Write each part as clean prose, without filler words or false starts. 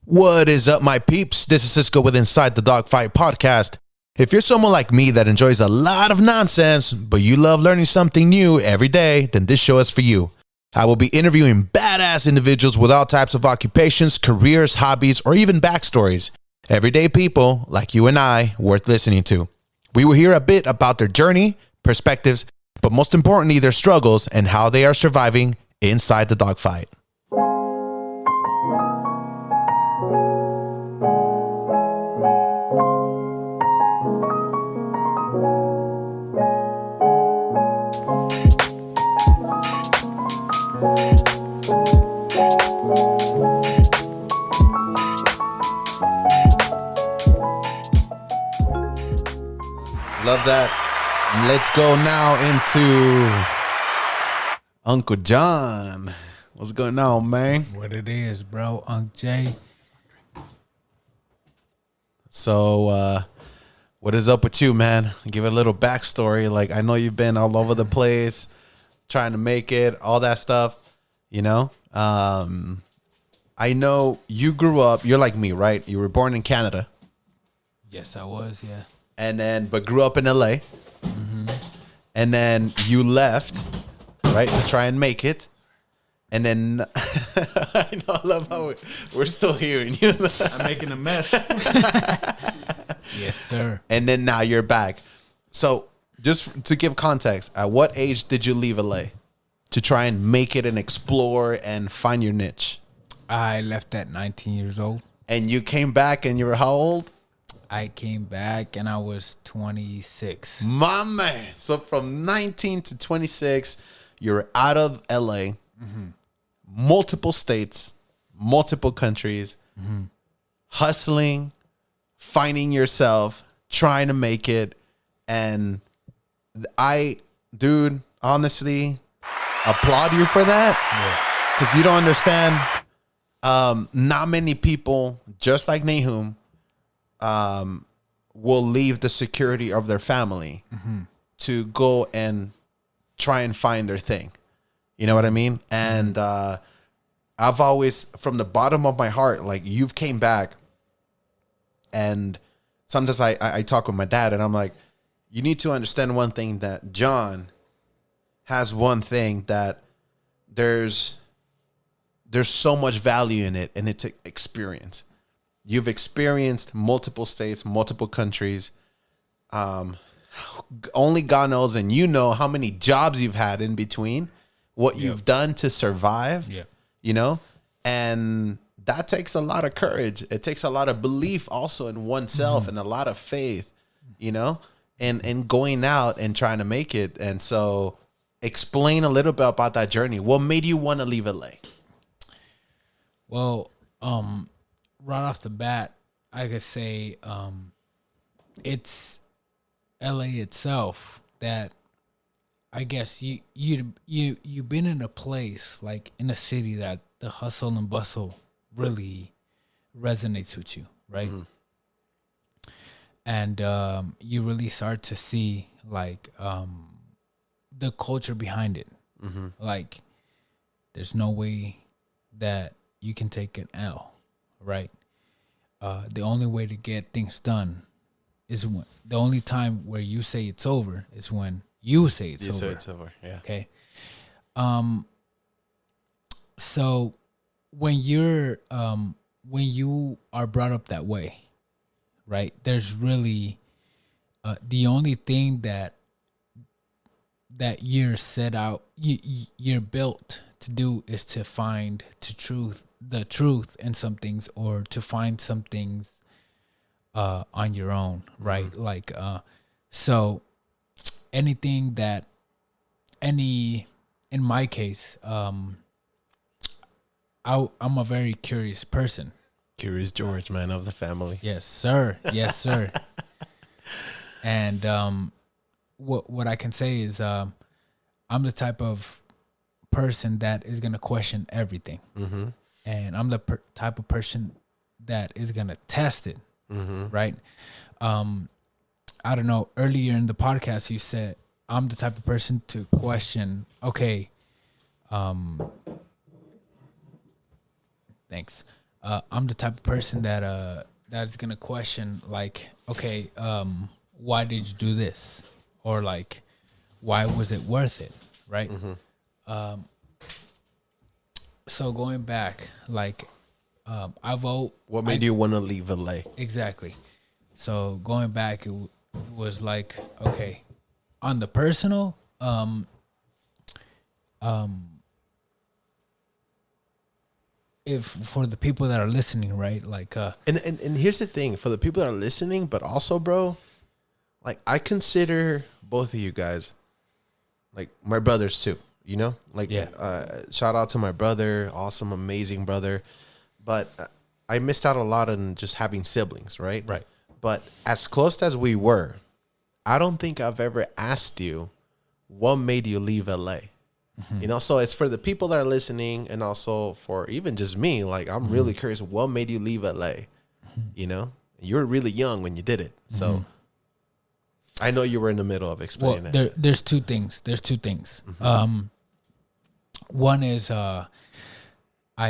What is up, my peeps? This is Cisco with Inside the Dogfight podcast. If you're someone like me that enjoys a lot of nonsense, but you love learning something new every day, then this show is for you. I will be interviewing badass individuals with all types of occupations, careers, hobbies, or even backstories. Everyday people like you and I, worth listening to. We will hear a bit about their journey, perspectives, but most importantly, their struggles and how they are surviving inside the dogfight. Love that. Let's go now into Uncle John. What's going on, man? What it is, bro, Unc J. So, what is up with you, man? Give it a little backstory. Like, I know you've been all over the place, trying to make it, all that stuff, you know? I know you grew up, you're like me, right? You were born in Canada. Yes, I was, yeah. And then, but grew up in LA. Mm-hmm. And then you left, right, to try and make it. And then, I love how we're still hearing you. I'm making a mess. Yes, sir. And then now you're back. So, just to give context, at what age did you leave LA to try and make it and explore and find your niche? I left at 19 years old. And you came back and you were how old? I came back and I was 26. My man. So from 19 to 26, you're out of LA, multiple states, multiple countries, hustling, finding yourself, trying to make it. And dude, honestly, applaud you for that. Because you don't understand, not many people, just like Nahum, will leave the security of their family to go and try and find their thing. You know what I mean? And I've always, from the bottom of my heart, like, you've came back. And sometimes I talk with my dad and I'm like, you need to understand one thing, that John has one thing that there's so much value in it, and it's experience. You've experienced multiple states, multiple countries. Only God knows, and you know how many jobs you've had in between, what you've done to survive, you know? And that takes a lot of courage. It takes a lot of belief also in oneself and a lot of faith, you know, and going out and trying to make it. And so explain a little bit about that journey. What made you want to leave LA? Well, right off the bat, I could say it's LA itself that I guess you've been in a place, like in a city, that the hustle and bustle really resonates with you, right? And you really start to see like the culture behind it. Like, there's no way that you can take an L. Right. The only way to get things done is when the only time where you say it's over is when you say it's over. Say it's over. Yeah. Okay. So when you are brought up that way, right? There's really the only thing that you're set out, you're built to do is to find the truth in some things, or to find some things on your own, right? Like, so anything that in my case, I'm a very curious person. Curious George, man, of the family. Yes, sir. Yes, sir. And what I can say is I'm the type of person that is gonna question everything, and I'm the type of person that is gonna test it, right? I don't know. Earlier in the podcast, you said I'm the type of person to question. Okay, thanks. I'm the type of person that's gonna question like, okay, why did you do this, or like, why was it worth it, right? So going back, like, What made you want to leave LA? Exactly. So going back, it was like, okay, on the personal, if for the people that are listening, right, like, And here's the thing for the people that are listening, but also, bro, like I consider both of you guys like my brothers too. You know, like, shout out to my brother, awesome, amazing brother. But I missed out a lot on just having siblings, right? Right. But as close as we were, I don't think I've ever asked you what made you leave LA. You know, so it's for the people that are listening, and also for even just me. Like, I'm really curious, what made you leave LA? You know, you were really young when you did it, so I know you were in the middle of explaining it. There's two things. One is, I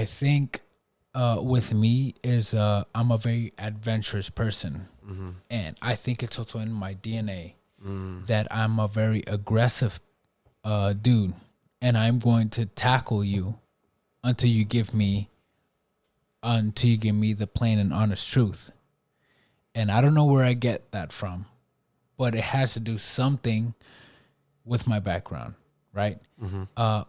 think, with me is, I'm a very adventurous person, and I think it's also in my DNA that I'm a very aggressive dude, and I'm going to tackle you until you give me the plain and honest truth. And I don't know where I get that from, but it has to do something with my background, right?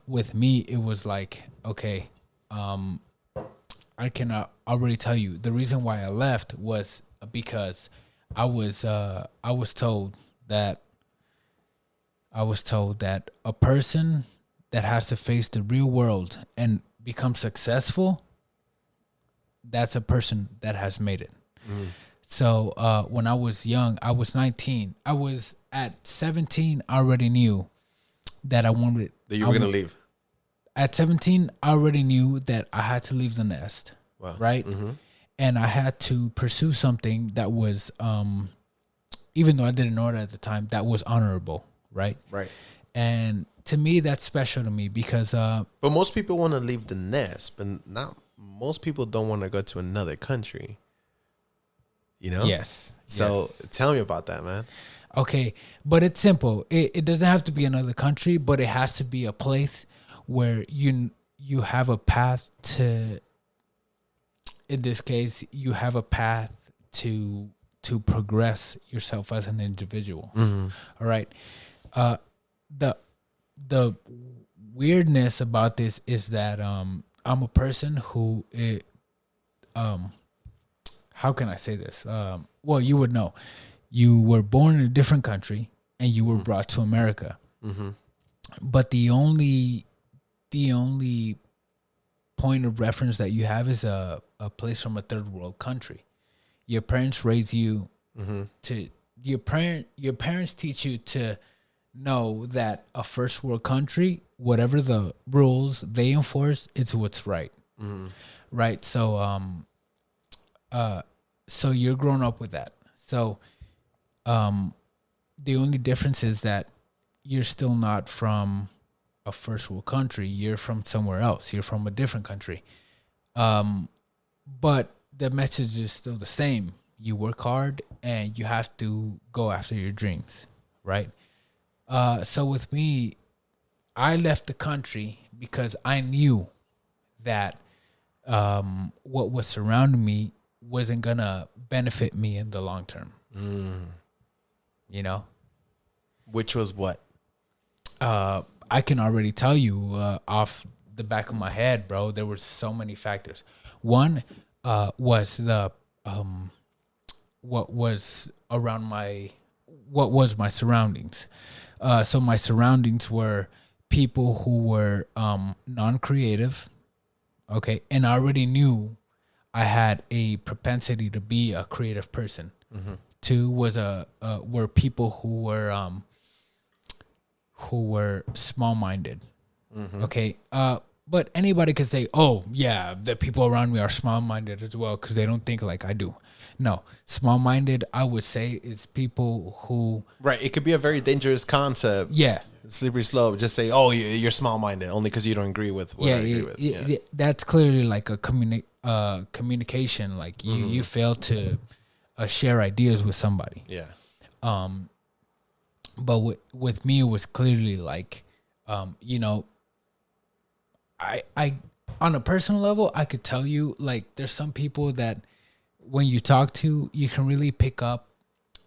With me, it was like, okay, I can already tell you the reason why I left was because I was told that a person that has to face the real world and become successful, that's a person that has made it. So when I was young, I was 19. I was at 17. I already knew that I wanted That you were gonna leave. At 17, I already knew that I had to leave the nest. Wow. Right? And I had to pursue something that was, even though I didn't know it at the time, that was honorable. Right? Right. And to me, that's special to me because... but most people want to leave the nest, but not most people don't want to go to another country. You know? Yes. So tell me about that, man. Okay. But it's simple. It doesn't have to be another country, but it has to be a place where you have a path to... In this case, you have a path to progress yourself as an individual. All right. The weirdness about this is that I'm a person who how can I say this? Well, you would know. You were born in a different country and you were brought to America. But the only point of reference that you have is a place from a third world country. Your parents raise you to your parents teach you to know that a first world country, whatever the rules they enforce, it's what's right. Right? So so you're grown up with that. So the only difference is that you're still not from a first world country. You're from somewhere else. You're from a different country. But the message is still the same. You work hard and you have to go after your dreams, right? So with me, I left the country because I knew that what was surrounding me wasn't going to benefit me in the long term. You know? Which was what? I can already tell you off the back of my head, bro. There were so many factors. One was the what was my surroundings. So my surroundings were people who were non-creative. Okay, and I already knew I had a propensity to be a creative person. Two was were people who were small-minded. Okay, but anybody could say, "Oh, yeah, the people around me are small-minded as well because they don't think like I do." No, small-minded, I would say, is people who... Right, it could be a very dangerous concept. Yeah. Slippery slope. Just say, "Oh, you're small-minded," only because you don't agree with what I agree with. Yeah, that's clearly like a communication. Like you fail to share ideas with somebody. Yeah. But with me, it was clearly like, you know, I on a personal level, I could tell you, like, there's some people that when you talk to, you can really pick up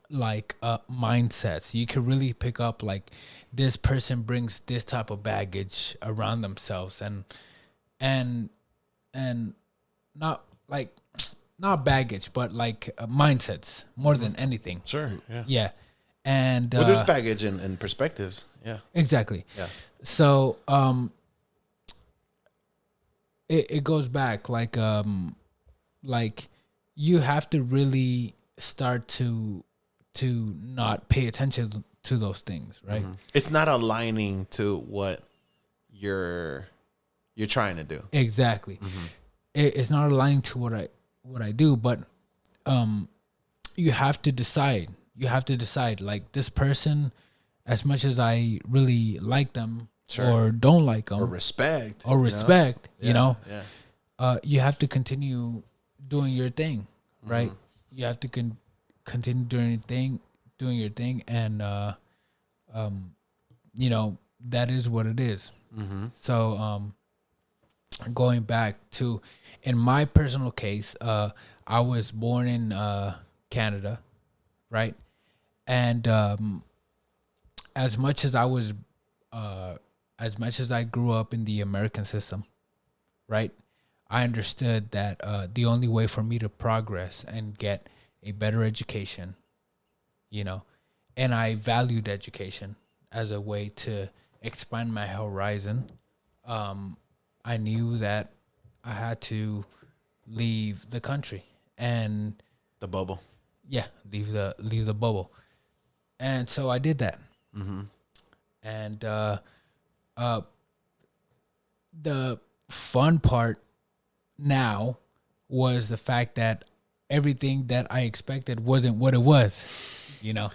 like mindsets. You can really pick up like this person brings this type of baggage around themselves, and not like not baggage, but like mindsets more than anything. Sure. Yeah. Yeah. And Well, there's baggage and perspectives. Yeah. exactly. Yeah. So it goes back like you have to really start to not pay attention to those things, right? It's not aligning to what you're trying to do. Exactly. It's not aligning to what I do, but you have to decide. You have to decide, like, this person, as much as I really like them, or don't like them, Or respect. you know, Yeah. You have to continue doing your thing, right? You have to continue doing your thing, and you know, that is what it is. So going back to, in my personal case, I was born in Canada, right? And as much as I grew up in the American system, right, I understood that the only way for me to progress and get a better education, you know, and I valued education as a way to expand my horizon. I knew that I had to leave the country and The bubble. leave the bubble. And so I did that. And the fun part now was the fact that everything that I expected wasn't what it was, you know.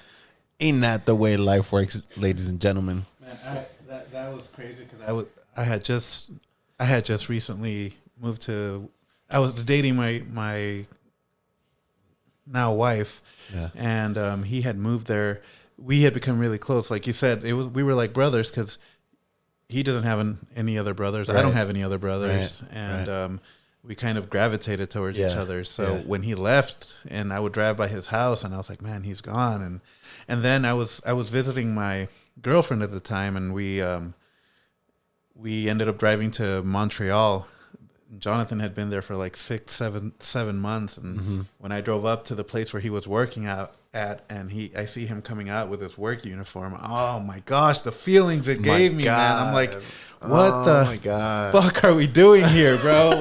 Ain't that the way life works, ladies and gentlemen? Man, that was crazy because I had just recently moved to. I was dating my now wife, and he had moved there. We had become really close. Like you said, we were like brothers because he doesn't have any other brothers. Right. I don't have any other brothers, and we kind of gravitated towards each other. So when he left, and I would drive by his house, and I was like, man, he's gone. And then I was visiting my girlfriend at the time, and we ended up driving to Montreal. Jonathan had been there for like 7 months, and when I drove up to the place where he was working at, and I see him coming out with his work uniform. Oh my gosh, the feelings it gave me, man! I'm like, what the fuck are we doing here, bro?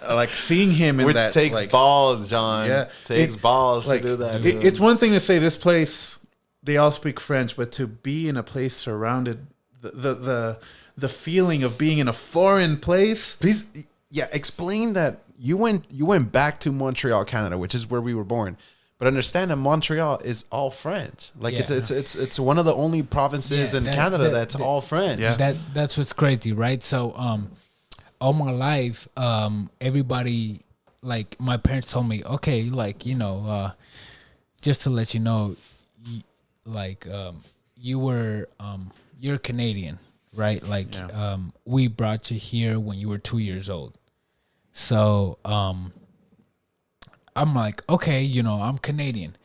Like seeing him in Which that, takes like, balls, John. Yeah, Takes balls like, to do that. It's one thing to say this place, they all speak French, but to be in a place surrounded, the feeling of being in a foreign place. Please, explain that you went back to Montreal, Canada, which is where we were born. But understand that Montreal is all French. Like it's one of the only provinces in Canada that's all French. Yeah. That's what's crazy, right? So all my life, everybody, like, my parents told me, okay, like, you know, just to let you know, you're Canadian, right? Like, we brought you here when you were 2 years old. So I'm like, okay, you know, I'm Canadian.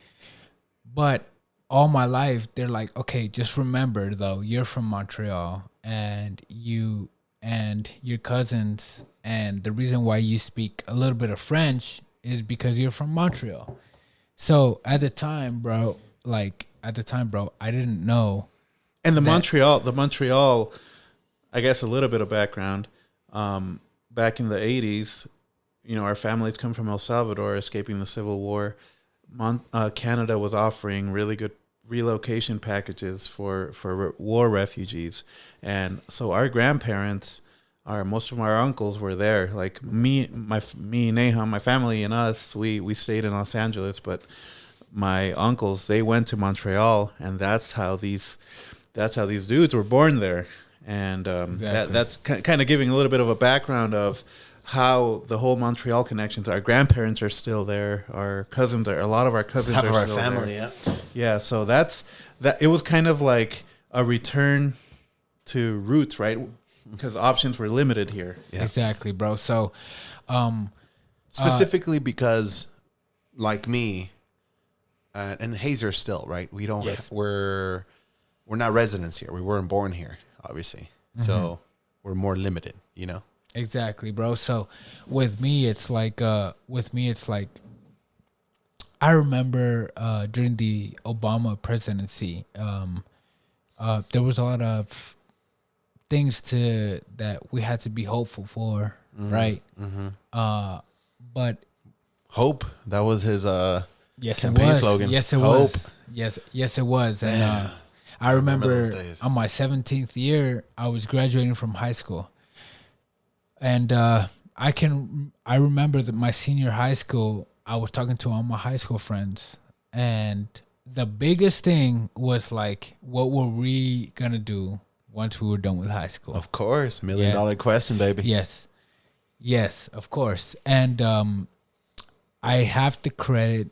But all my life, they're like, okay, just remember, though, you're from Montreal, and you and your cousins, and the reason why you speak a little bit of French is because you're from Montreal. So at the time, bro, I didn't know. And the Montreal, I guess a little bit of background. Back in the 80s, you know, our families come from El Salvador, escaping the Civil War. Canada was offering really good relocation packages for war refugees. And so our grandparents, most of our uncles were there. Like me, Nahum, my family and us, we stayed in Los Angeles, but my uncles, they went to Montreal, and that's how these dudes were born there. And exactly. that's kind of giving a little bit of a background of how the whole Montreal connections. Our grandparents are still there. Our cousins are. A lot of our cousins Half are of our still family, there. yeah. Yeah, so that's that. It was kind of like a return to roots, right? Because options were limited here. Yeah. Exactly, bro. So, specifically because, like me, and Hazer still, right? We don't. Yes. We're not residents here. We weren't born here, obviously. So we're more limited, you know. exactly, bro. So, with me, it's like, I remember during the Obama presidency, there was a lot of things that we had to be hopeful for, right? But Hope, that was his yes, campaign it was. slogan. Yes, it Hope. was. Yes, it was. And I remember those days. on my 17th year, I was graduating from high school, and I remember that my senior high school, I was talking to all my high school friends, and the biggest thing was like, what were we gonna do once we were done with high school? Of course, $1 million question, baby. Yes, of course. And I have to credit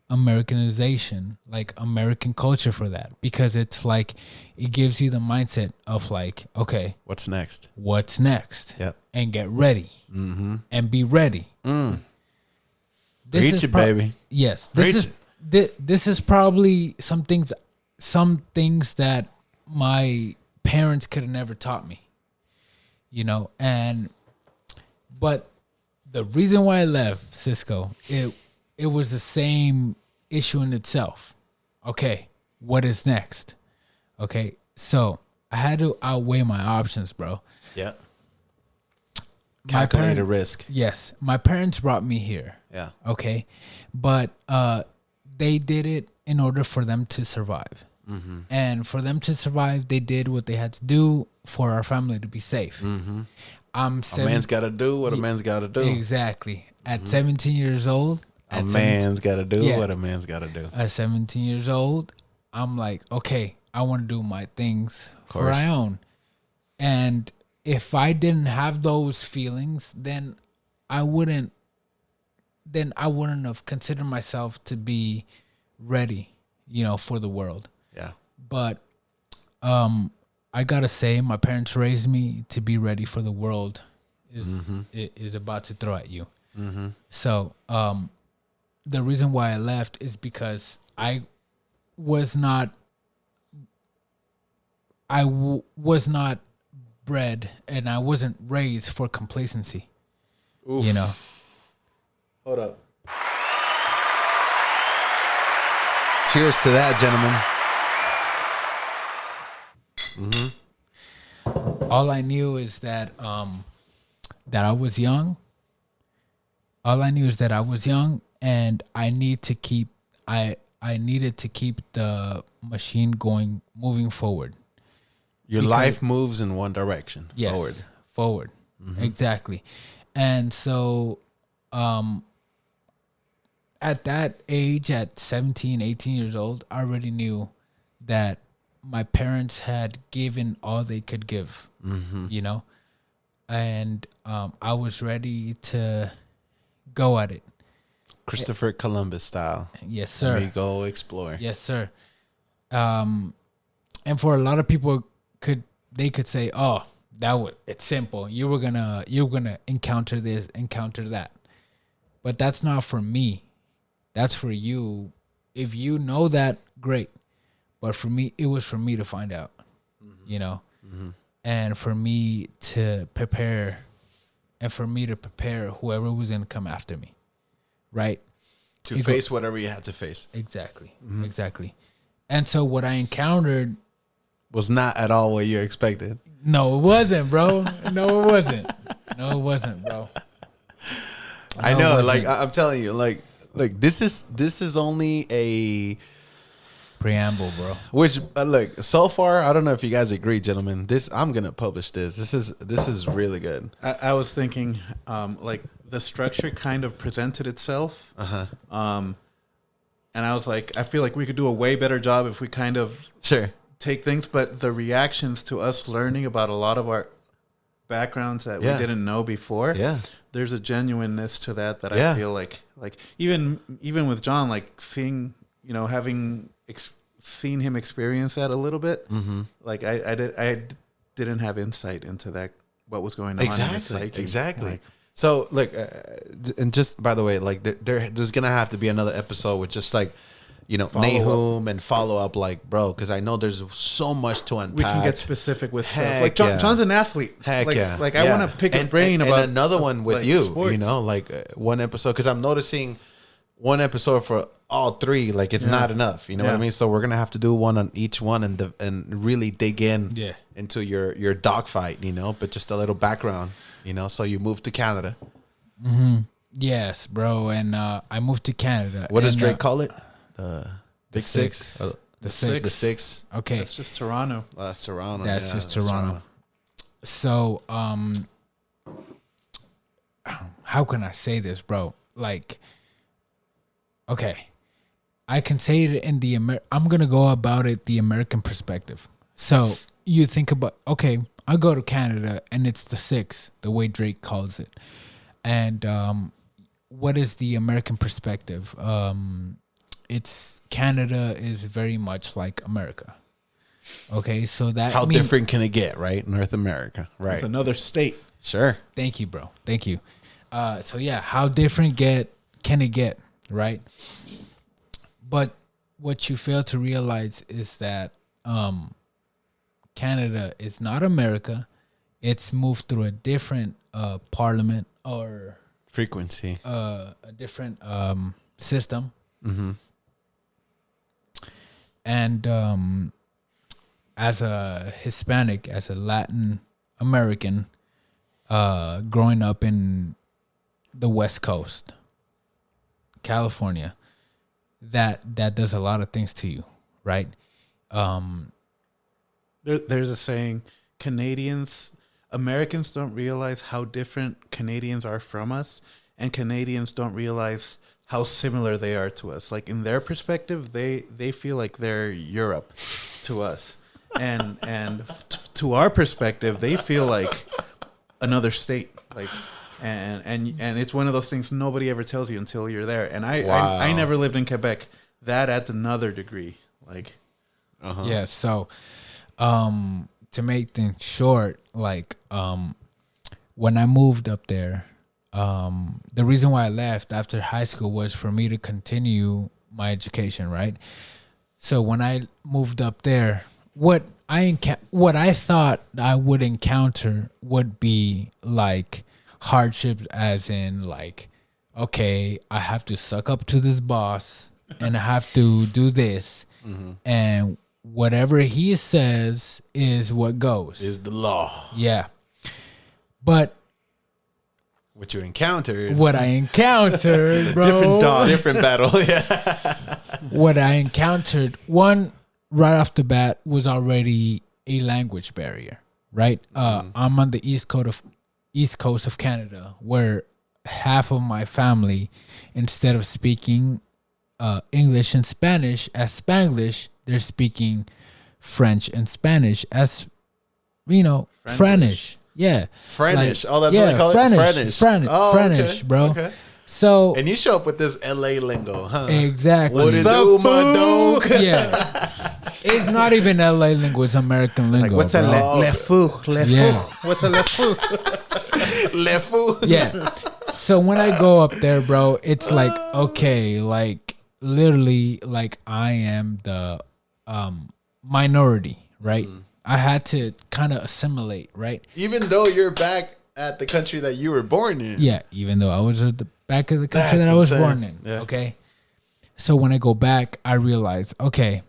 Americanization, like American culture, for that, because it's like it gives you the mindset of like, okay, What's next? Yep. And get ready and be ready. Preach it, baby. Yes, Preach this is probably some things that my parents could have never taught me, you know. But the reason why I left Cisco, it was the same issue in itself. Okay, what is next? Okay, so I had to outweigh my options, bro. Yeah. Calculate a risk. Yes, my parents brought me here. Yeah. Okay, but they did it in order for them to survive. And for them to survive, they did what they had to do for our family to be safe. A man's got to do what a man's got to do. Exactly. At 17 years old, A man's got to do what a man's got to do. At 17 years old, I'm like, okay, I want to do my things for my own. And if I didn't have those feelings, then I wouldn't have considered myself to be ready, you know, for the world. Yeah. But I gotta say, my parents raised me to be ready for the world is about to throw at you. So the reason why I left is because I was not bred, and I wasn't raised for complacency. Oof. You know. Hold up. Cheers to that, gentlemen. All I knew is that that I was young. All I knew is that I was young, and I needed to keep the machine going, moving forward. Your life moves in one direction. Yes, forward. Exactly. And so at that age, at 17, 18 years old, I already knew that my parents had given all they could give, you know, and I was ready to go at it. Christopher Columbus style. Yes, sir. Let me go explore. Yes, sir. And for a lot of people, they could say, "Oh, it's simple. You're gonna encounter this, encounter that," but that's not for me. That's for you. If you know that, great. But for me, it was for me to find out, you know, and for me to prepare, whoever was going to come after me, right? To face whatever you had to face. Exactly. Exactly. And so what I encountered was not at all what you expected. No, it wasn't, bro. No, it wasn't. No, it wasn't, bro. I know, like I'm telling you, like this is only a preamble, bro. Which look, so far, I don't know if you guys agree, gentlemen. I'm gonna publish this. This is really good. I was thinking, like the structure kind of presented itself, and I was like, I feel like we could do a way better job if we kind of sure take things, but the reactions to us learning about a lot of our backgrounds that we didn't know before. Yeah. There's a genuineness to that I feel like even with John, like seeing, having seen him experience that a little bit, like I didn't have insight into that, what was going on in his psyche. Exactly. Like, so look, and just by the way, like there's gonna have to be another episode with just like, Nahum and follow up, like, bro, because I know there's so much to unpack. We can get specific with stuff. Like John's an athlete. Heck like, yeah. Like I want to pick his brain about and another one with like, you. sports. One episode, because I'm noticing one episode for all three. Like it's not enough. You know what I mean? So we're gonna have to do one on each one and really dig in into your dogfight. But just a little background. So you moved to Canada. Mm-hmm. Yes, bro, and I moved to Canada. What does Drake call it? Big Six. The six. Okay. That's just Toronto. That's Toronto. That's just Toronto. So, how can I say this, bro? Like, okay, I can say it in I'm gonna go about it the American perspective. So you think about, okay, I go to Canada and it's the six, the way Drake calls it, and what is the American perspective? It's Canada is very much like America. Okay, so that how different can it get, right? North America, right? It's another state. Sure. Thank you, bro. Thank you. So yeah, how different can it get, right? But what you fail to realize is that Canada is not America. It's moved through a different parliament or frequency, a different system. Mm-hmm. And as a Hispanic, as a Latin American, growing up in the West Coast, California, that does a lot of things to you, right? There's a saying, Americans don't realize how different Canadians are from us, and Canadians don't realize how similar they are to us. Like in their perspective, they feel like they're Europe to us, and to our perspective, they feel like another state. Like, and it's one of those things nobody ever tells you until you're there. And I never lived in Quebec. That adds another degree. Like, yeah. So, to make things short, like, when I moved up there, the reason why I left after high school was for me to continue my education, right? So when I moved up there, what I thought I would encounter would be like hardships, as in like, okay, I have to suck up to this boss and I have to do this, and whatever he says is what goes. Is the law. Yeah. But what you encountered. What I encountered, bro. Different battle. Yeah. What I encountered, one, right off the bat, was already a language barrier, right? I'm on the east coast of Canada, where half of my family, instead of speaking English and Spanish as Spanglish, they're speaking French and Spanish as, Frenish. Yeah. Frenish. That's what they call it? Frenish, bro. Okay. So, and you show up with this LA lingo, huh? Exactly. What it do, my dog? Yeah. It's not even LA lingo, it's American lingo. Like, what's a le fou? What's a le fou? Le fou? Yeah. So when I go up there, bro, it's like, okay, like literally, like I am the minority, right? I had to kind of assimilate, right? Even though you're back at the country that you were born in. Yeah, even though I was at the back of the country that I was born in. Yeah. Okay. So when I go back, I realize, okay,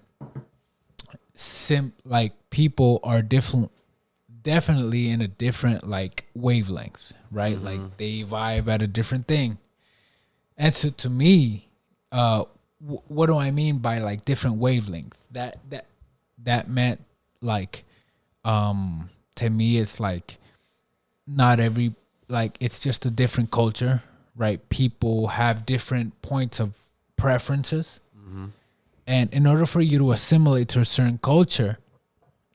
like people are definitely in a different like wavelengths, right? Like they vibe at a different thing. And so to me, what do I mean by like different wavelengths? That meant like, to me, it's like not every, like it's just a different culture, right? People have different points of preferences. And in order for you to assimilate to a certain culture,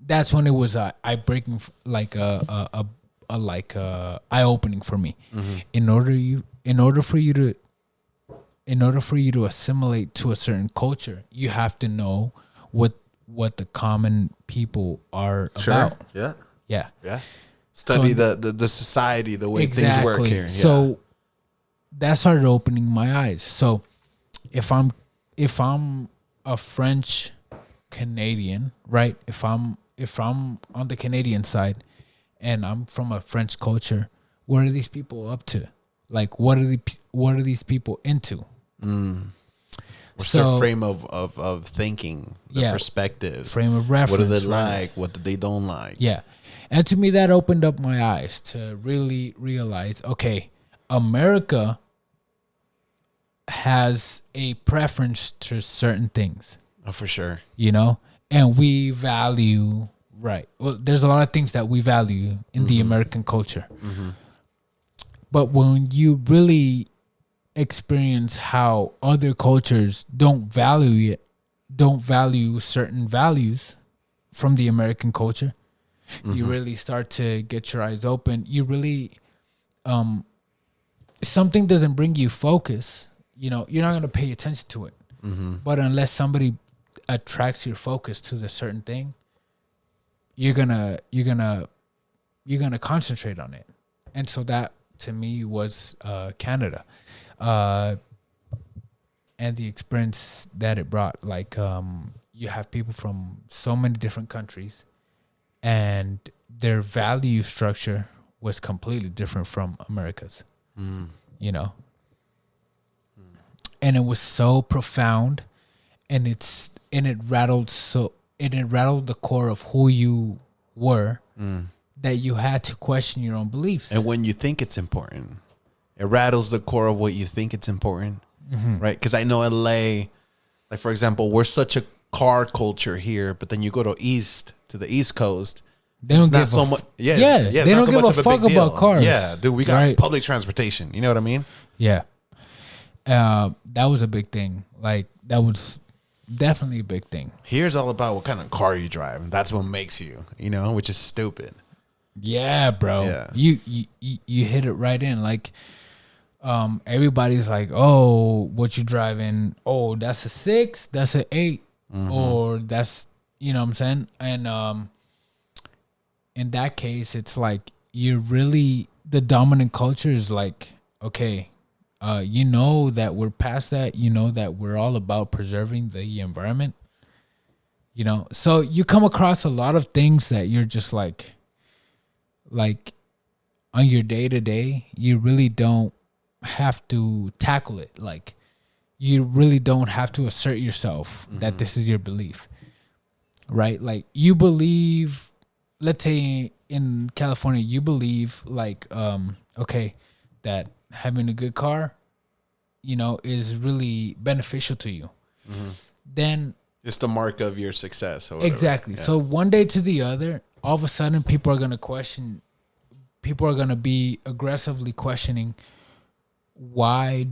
that's when it was I breaking like a eye opening for me. In order for you to assimilate to a certain culture, you have to know what the common people are about. Yeah. Study the society, the way things work here. So that started opening my eyes. So if I'm a French Canadian, right? If I'm on the Canadian side and I'm from a French culture, what are these people up to? Like, what are these people into? What's their frame of thinking, the perspective, frame of reference. What do they like? What do they don't like? Yeah. And to me, that opened up my eyes to really realize, okay, America has a preference to certain things. Oh, for sure. You know? And we value, well, there's a lot of things that we value in the American culture. But when you really experience how other cultures don't value certain values from the American culture, you really start to get your eyes open. You really, something doesn't bring you focus, you know, you're not going to pay attention to it. But unless somebody attracts your focus to the certain thing, you're gonna concentrate on it. And so that to me was Canada, and the experience that it brought. Like, you have people from so many different countries, and their value structure was completely different from America's. You know, and it was so profound, and it rattled the core of who you were, that you had to question your own beliefs. And when you think it's important, it rattles the core of what you think it's important, right? Because I know LA, like for example, we're such a car culture here, but then you go to the East Coast, they don't give so much. They don't give a fuck about cars. Yeah, dude, we got public transportation. You know what I mean? Yeah, that was a big thing. Like, that was definitely a big thing. Here's all about what kind of car you drive. That's what makes you, you know, which is stupid. Yeah, bro. Yeah. You hit it right in. Like, everybody's like, oh, what you driving? Oh, that's a 6, that's an 8, or that's, you know what I'm saying? And in that case, it's like, you're really, the dominant culture is like, okay, you know that we're past that. You know that we're all about preserving the environment. You know, so you come across a lot of things that you're just like on your day to day, you really don't have to tackle it. Like, you really don't have to assert yourself that this is your belief, right? Like, you believe, let's say in California, you believe like, okay, that having a good car, you know, is really beneficial to you. Then it's the mark of your success. Or whatever. Exactly. Yeah. So one day to the other, all of a sudden people are going to be aggressively questioning, why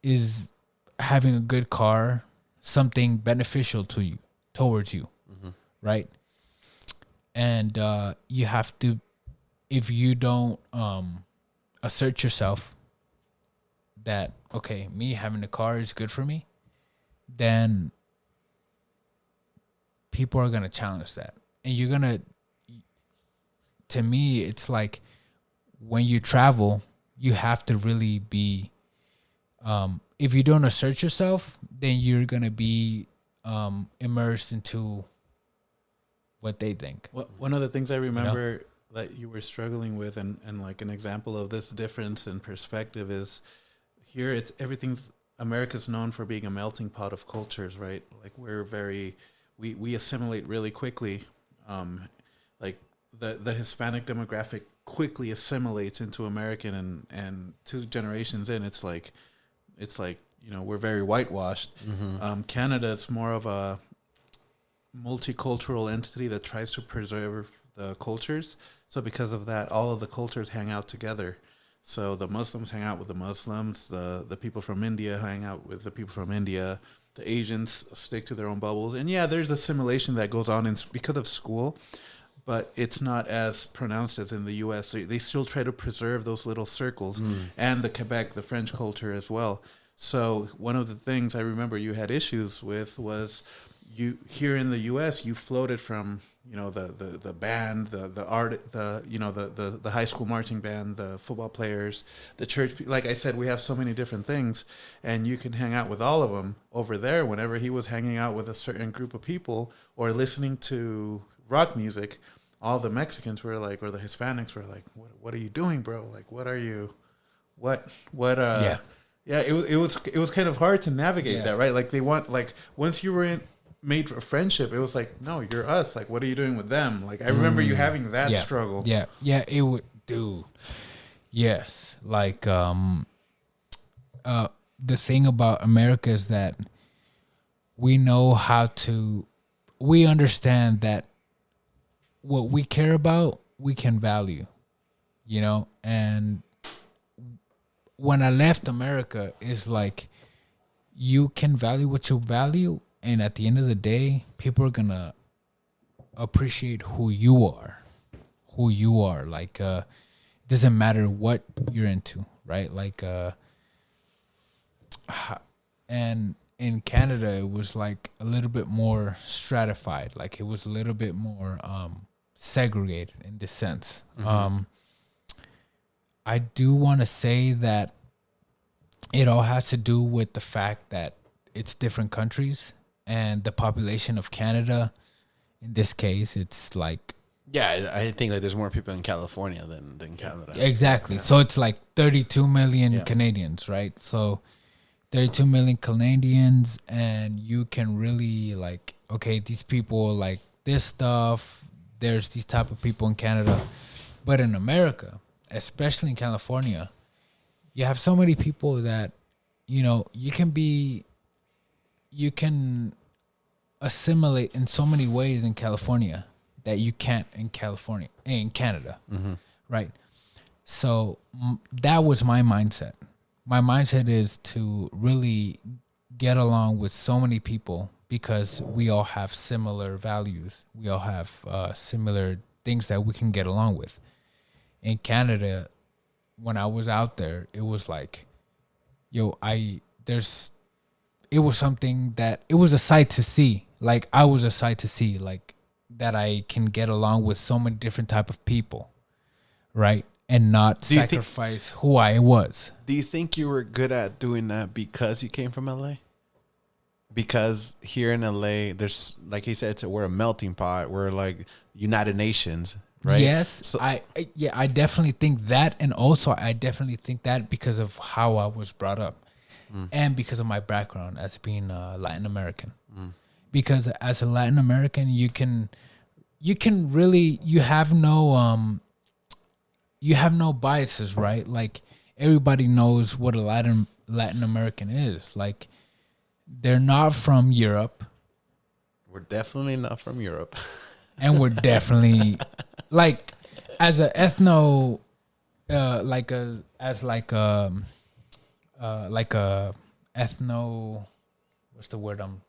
is having a good car something beneficial to you, towards you, right? And you have to, if you don't assert yourself that, okay, me having a car is good for me, then people are going to challenge that. And you're going to, to me, it's like when you travel, you have to really be, if you don't assert yourself, then you're going to be immersed into what they think. One of the things I remember that you were struggling with, and like an example of this difference in perspective is, here it's everything's, America's known for being a melting pot of cultures, right? Like, we're we assimilate really quickly. Like the Hispanic demographic quickly assimilates into American, and 2 generations in, it's like, you know, we're very whitewashed. Canada, it's more of a multicultural entity that tries to preserve the cultures. So because of that, all of the cultures hang out together. So the Muslims hang out with the Muslims, the people from India hang out with the people from India, the Asians stick to their own bubbles. And yeah, there's assimilation that goes on because of school. but it's not as pronounced as in the U.S. They still try to preserve those little circles and the Quebec, the French culture as well. So one of the things I remember you had issues with was you here in the U.S. you floated from the band, the art, the high school marching band, the football players, the church. Like I said, we have so many different things, and you can hang out with all of them. Over there, whenever he was hanging out with a certain group of people or listening to rock music, all the Mexicans were like, or the Hispanics were like, "What are you doing, bro? Like, what are you? What? Yeah." Yeah, it was kind of hard to navigate that, right? Like they want once you were made a friendship, it was like, no, you're us. Like, what are you doing with them? Like, I remember you having that struggle. Yeah, it would do. Yes, like the thing about America is that we understand that what we care about, we can value, and when I left America, it's like you can value what you value, and at the end of the day, people are gonna appreciate who you are. Like, it doesn't matter what you're into, right? Like, and in Canada, it was like a little bit more stratified. Like, it was a little bit more segregated in this sense. I do want to say that it all has to do with the fact that it's different countries and the population of Canada. In this case, it's like... Yeah, I think like there's more people in California than Canada. Exactly. Yeah. So it's like 32 million Canadians, right? So 32 million Canadians, and you can really like, okay, these people like this stuff. There's these type of people in Canada. But in America, especially in California, you have so many people that, you can assimilate in so many ways in California that you can't in Canada, right? So that was my mindset. My mindset is to really get along with so many people because we all have similar values. We all have similar things that we can get along with. In Canada, when I was out there, it was like, it was something that, it was a sight to see. Like, I was a sight to see, like, that I can get along with so many different type of people, right? And not sacrifice who I was. Do you think you were good at doing that because you came from LA? Because here in LA, there's, like he said, we're a melting pot. We're like United Nations. Right? Yes, so, I definitely think that, and also I definitely think that because of how I was brought up, and because of my background as being Latin American. Because as a Latin American, you can really, you have no biases, right? Like, everybody knows what a Latin American is. Like, they're not from Europe. We're definitely not from Europe. And we're definitely like, as a ethno, like a ethno, what's the word I'm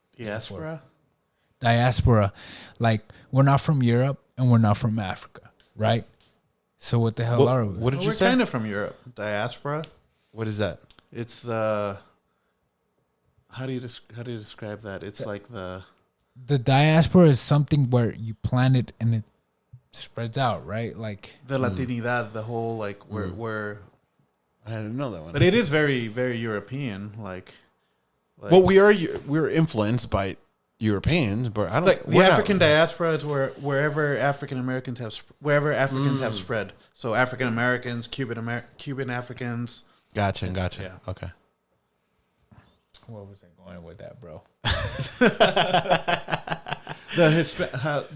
diaspora. Like, we're not from Europe and we're not from Africa, right? So what the hell are we? What did you say? We're kind of from Europe. Diaspora. What is that? It's how do you describe that? It's like the diaspora is something where you plant it and it spreads out, right? Like the Latinidad, the whole like where I didn't know that one. But it is very, very European. Like well, we're influenced by Europeans, but I don't like the African diaspora is wherever African Americans have spread. So African Americans, Cuban Africans. Gotcha. Yeah. Okay. Where was I going with that, bro?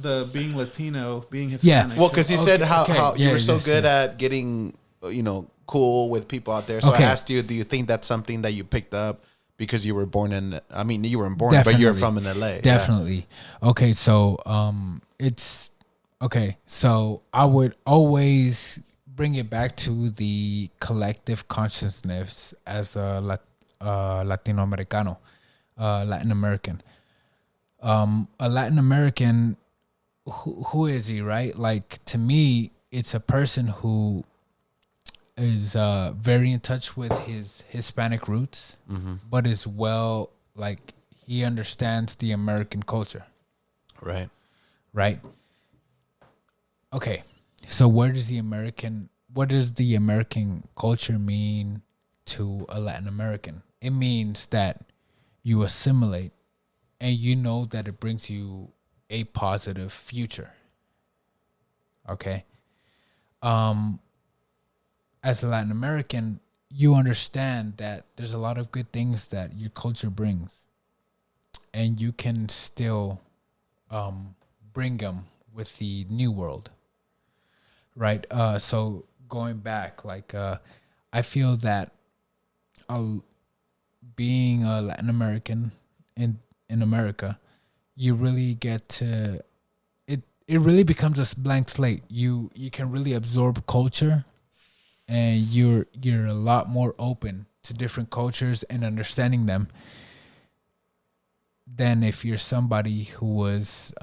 the being Latino, being Hispanic. Yeah. Well, because you said how you were so good at getting, cool with people out there. So I asked you, do you think that's something that you picked up because you were born in? I mean, you weren't born, but you're from in LA. Definitely. Yeah. Okay, so it's okay. So I would always bring it back to the collective consciousness as a Latino Americano, Latin American. A Latin American who is he, right? Like, to me, it's a person who is very in touch with his Hispanic roots, but is like, he understands the American culture. Right. Right. Okay. So what does the American culture mean to a Latin American? It means that you assimilate and you know that it brings you a positive future. Okay. As a Latin American, you understand that there's a lot of good things that your culture brings, and you can still bring them with the new world, right? So going back, like, I feel that being a Latin American in America, you really get to it. It really becomes a blank slate. You can really absorb culture, and you're a lot more open to different cultures and understanding them than if you're somebody who was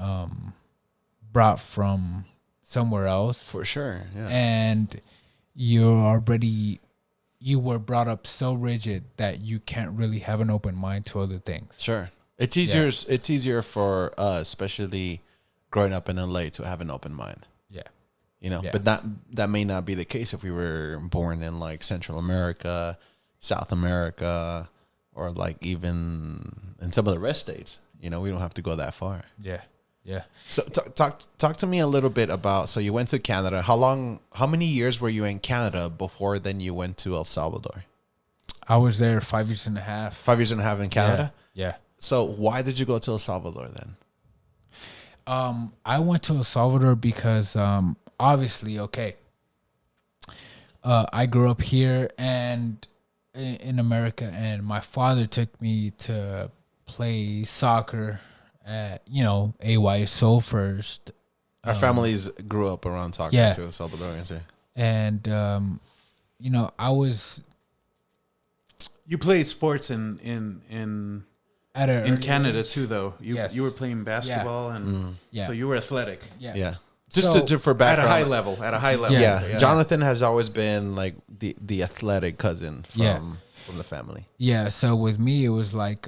brought from somewhere else. For sure, yeah. And you were brought up so rigid that you can't really have an open mind to other things. Sure. It's easier. Yeah. It's easier for us, especially growing up in LA, to have an open mind. Yeah. You know, yeah. But that may not be the case if we were born in like Central America, South America, or like even in some of the rest states. You know, we don't have to go that far. Yeah. Yeah. So talk to me a little bit about, so you went to Canada. How many years were you in Canada before then you went to El Salvador? I was there 5 years and a half. 5 years and a half in Canada? Yeah. So why did you go to El Salvador then? I went to El Salvador because obviously, okay, I grew up here and in America, and my father took me to play soccer at, AYSO first. Our families grew up around soccer too, Salvadorians here. And, I was... You played sports in Canada too, though. You were playing basketball, and so you were athletic. Yeah. Just for background. At a high level. Yeah. Jonathan has always been like the athletic cousin from the family. Yeah. So with me, it was like,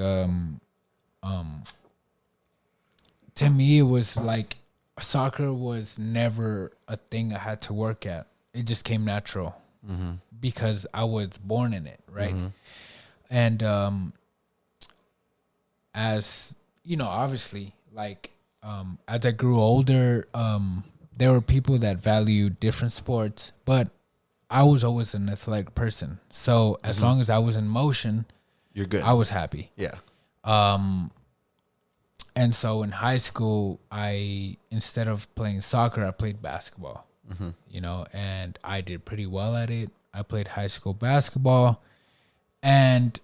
to me, it was like soccer was never a thing I had to work at. It just came natural because I was born in it, right? And as obviously, like, as I grew older, there were people that valued different sports, but I was always an athletic person. So as long as I was in motion, you're good. I was happy. Yeah. And so in high school, instead of playing soccer, I played basketball. And I did pretty well at it. I played high school basketball, and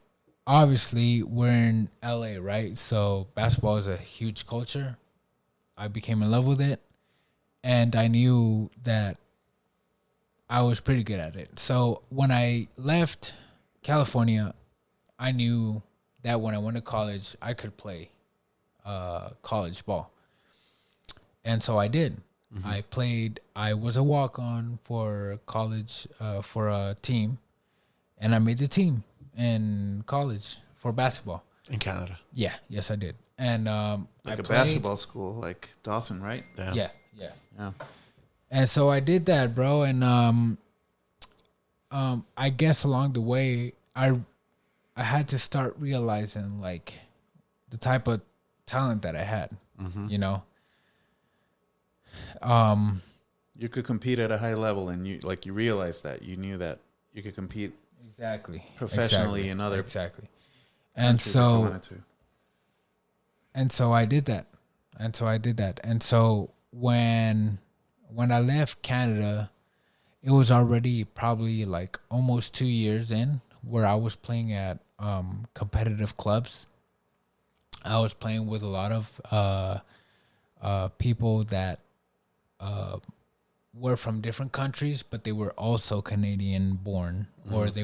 obviously we're in LA, right? So basketball is a huge culture. I became in love with it, and I knew that I was pretty good at it. So when I left California, I knew that when I went to college, I could play college ball. And so I did. I was a walk-on for college, for a team, and I made the team in college for basketball. In Canada? Yeah, yes I did. And like a basketball school, like Dawson, right? Yeah. And so I did that, bro, and I guess along the way, I had to start realizing, like, the type of talent that I had, You could compete at a high level, and you realized that you knew that you could compete professionally in other and so I did that, and so when I left Canada, it was already probably like almost 2 years in where I was playing at competitive clubs. I was playing with a lot of people that were from different countries, but they were also Canadian born, or they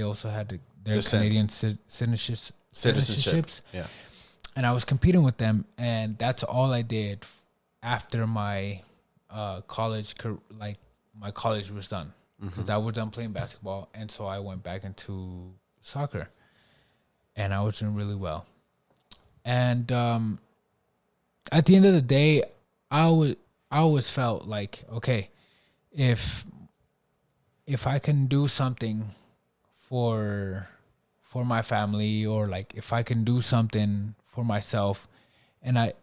also had their Canadian citizenships. Yeah. And I was competing with them, and that's all I did after my college, like my college was done, because I was done playing basketball, and so I went back into soccer, and I was doing really well. And at the end of the day, I always felt like, okay, if I can do something for my family, or like if I can do something for myself, and I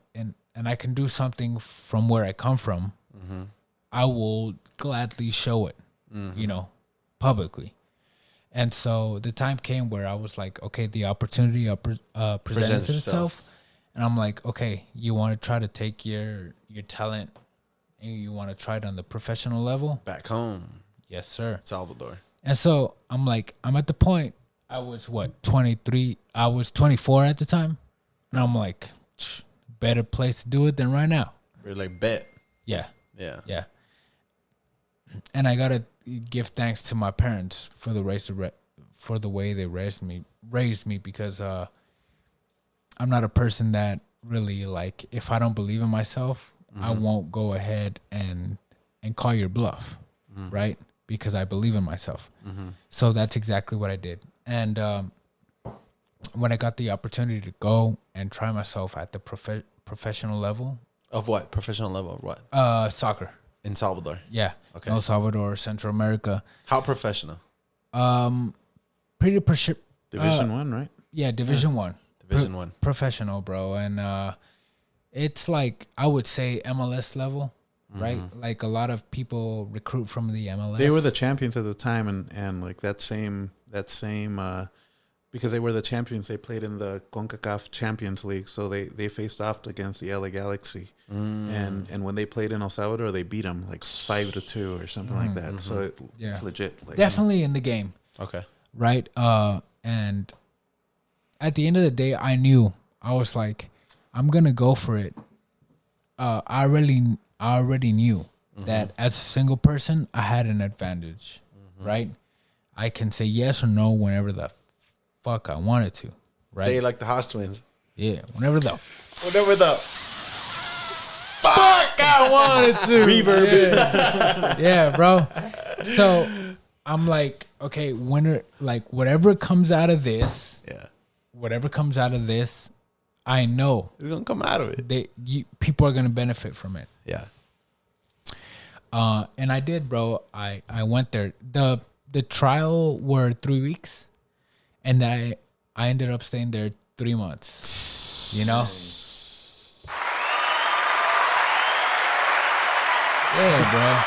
can do something from where I come from, I will gladly show it, publicly. And so the time came where I was like, okay, the opportunity presents itself. And I'm like, okay, you want to try to take your talent and you want to try it on the professional level? Back home. Yes, sir. Salvador. And so I'm like, I'm at the point, I was 23? I was 24 at the time. And I'm like, better place to do it than right now. We're like, bet. Yeah. Yeah. Yeah. And I gotta give thanks to my parents for the way they raised me, because I'm not a person that really, like, if I don't believe in myself, I won't go ahead and call your bluff, right? Because I believe in myself. So that's exactly what I did. And when I got the opportunity to go and try myself at the professional level. Of what? Professional level of what? Soccer. In Salvador? Yeah. Okay. El Salvador, Central America. How professional? Pretty Division 1, right? Yeah, Division 1. Division 1. Professional, bro. And it's like, I would say MLS level, right? Like a lot of people recruit from the MLS. They were the champions at the time, and like that same because they were the champions, they played in the CONCACAF Champions League, so they faced off against the LA Galaxy, and when they played in El Salvador, they beat them like 5-2 or something like that. So it's legit. Like, definitely in the game. Okay. Right. And at the end of the day, I was like, I'm gonna go for it. I already knew that as a single person, I had an advantage, right? I can say yes or no whenever the fuck I wanted to, right? Say it like the Haas twins. Yeah, whenever the fuck I wanted to. Reverb. Yeah, bro. So I'm like, okay, whatever comes out of this, I know It's gonna come out of it. People are gonna benefit from it. Yeah. And I did, bro. I went there. The trial were 3 weeks, and I ended up staying there 3 months. You know? Yeah, bro.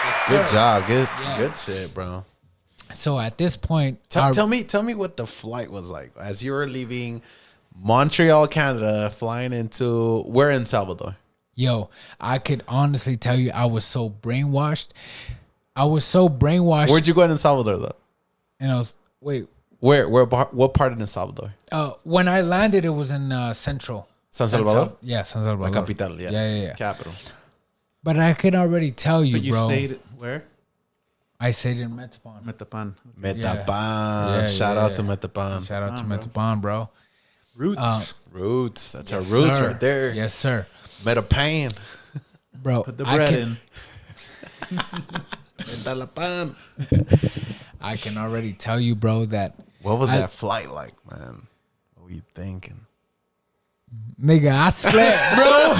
Yes, Good sir. job. Yeah. Good shit, bro. So at this point, Tell me what the flight was like as you were leaving Montreal, Canada, flying into where in Salvador. Yo, I could honestly tell you, I was so brainwashed. Where'd you go in Salvador though? And I was what part in El Salvador? When I landed, it was in Central. San Salvador? Yeah, San Salvador. La capital, yeah. Yeah. Capital. But I can already tell you, but you bro. stayed where? I stayed in Metapan. Metapan. Metapan. Yeah, Shout out to Metapan. Shout out to Metapan, bro. Roots. Roots. That's Yes, our roots sir. right there. Yes, sir. Metapan. Bro, Put the bread in. Metapan. I can already tell you, bro, that What was that flight like, man? What were you thinking? nigga, I slept, bro.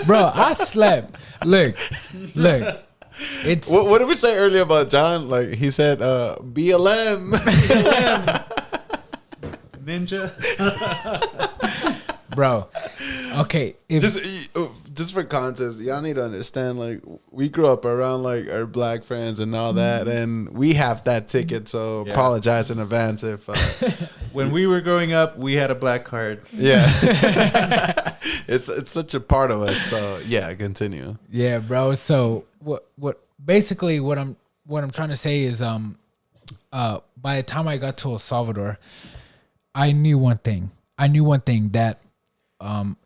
Bro, I slept. Look. It's What did we say earlier about John? Like he said, BLM. Ninja. bro. Okay, Just for context, y'all need to understand. Like we grew up around like our black friends and all that, and we have that ticket. So apologize in advance if. When we were growing up, we had a black card. Yeah, it's such a part of us. So yeah, continue. Yeah, bro. So what I'm trying to say is by the time I got to El Salvador, I knew one thing that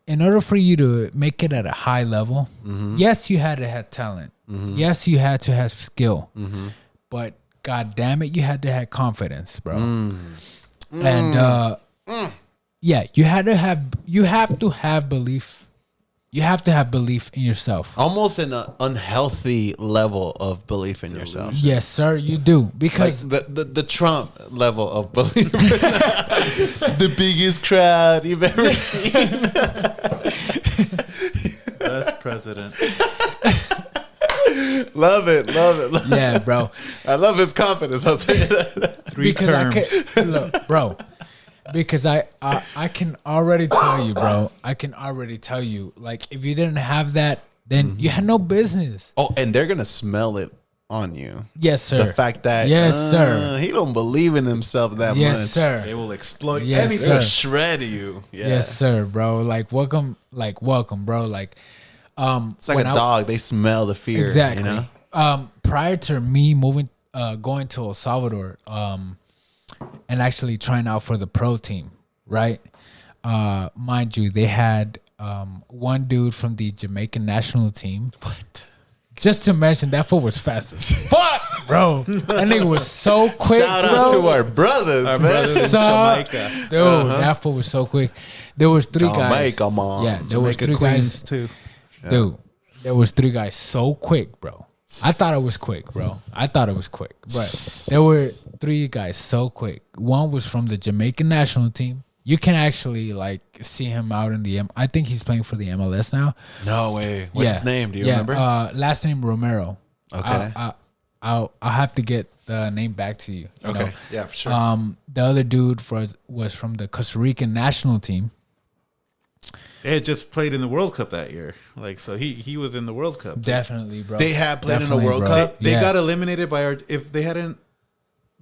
in order for you to make it at a high level, yes, you had to have talent. Yes, you had to have skill. But god damn it, you had to have confidence, bro. And yeah, you have to have belief. You have to have belief in yourself. Almost an unhealthy level of belief in yourself. Yes, sir, you do. Because like the Trump level of belief. The biggest crowd you've ever seen. Best president. Love it. yeah, bro. I love his confidence. I'll tell you that. 3 terms. Look, bro. Because I can already tell you, bro. I can already tell you, like, if you didn't have that, then you had no business. Oh, and they're gonna smell it on you. Yes, sir. The fact that sir, he don't believe in himself that much. Yes, sir. They will exploit Yes, anything. sir. Shred you. Yeah. Yes, sir, bro. Like welcome, bro. Like, It's like a dog. They smell the fear. Exactly. You know? Prior to me moving, going to El Salvador, and actually trying out for the pro team, right? Mind you, they had one dude from the Jamaican national team. What? Just to mention, that fool was fast as fuck, bro. That nigga was so quick, Shout bro. out to our brothers, man. brothers in Jamaica. Dude, that fool was so quick. There was 3 guys. Jamaica, man. Yeah, there was 3 Queens guys. too. Dude, there was 3 guys so quick, bro. I thought it was quick, bro. But there were 3 guys so quick. One was from the Jamaican national team. You can actually like see him out in the I think he's playing for the MLS now. No way. What's his name? Do you remember? Last name Romero. Okay. I'll have to get the name back to you. You Okay. know? Yeah, for sure. The other dude was from the Costa Rican national team. They had just played in the World Cup that year. Like, so he was in the World Cup. Definitely, bro. They had played in the Definitely, World bro. Cup. They Yeah. got eliminated by if they hadn't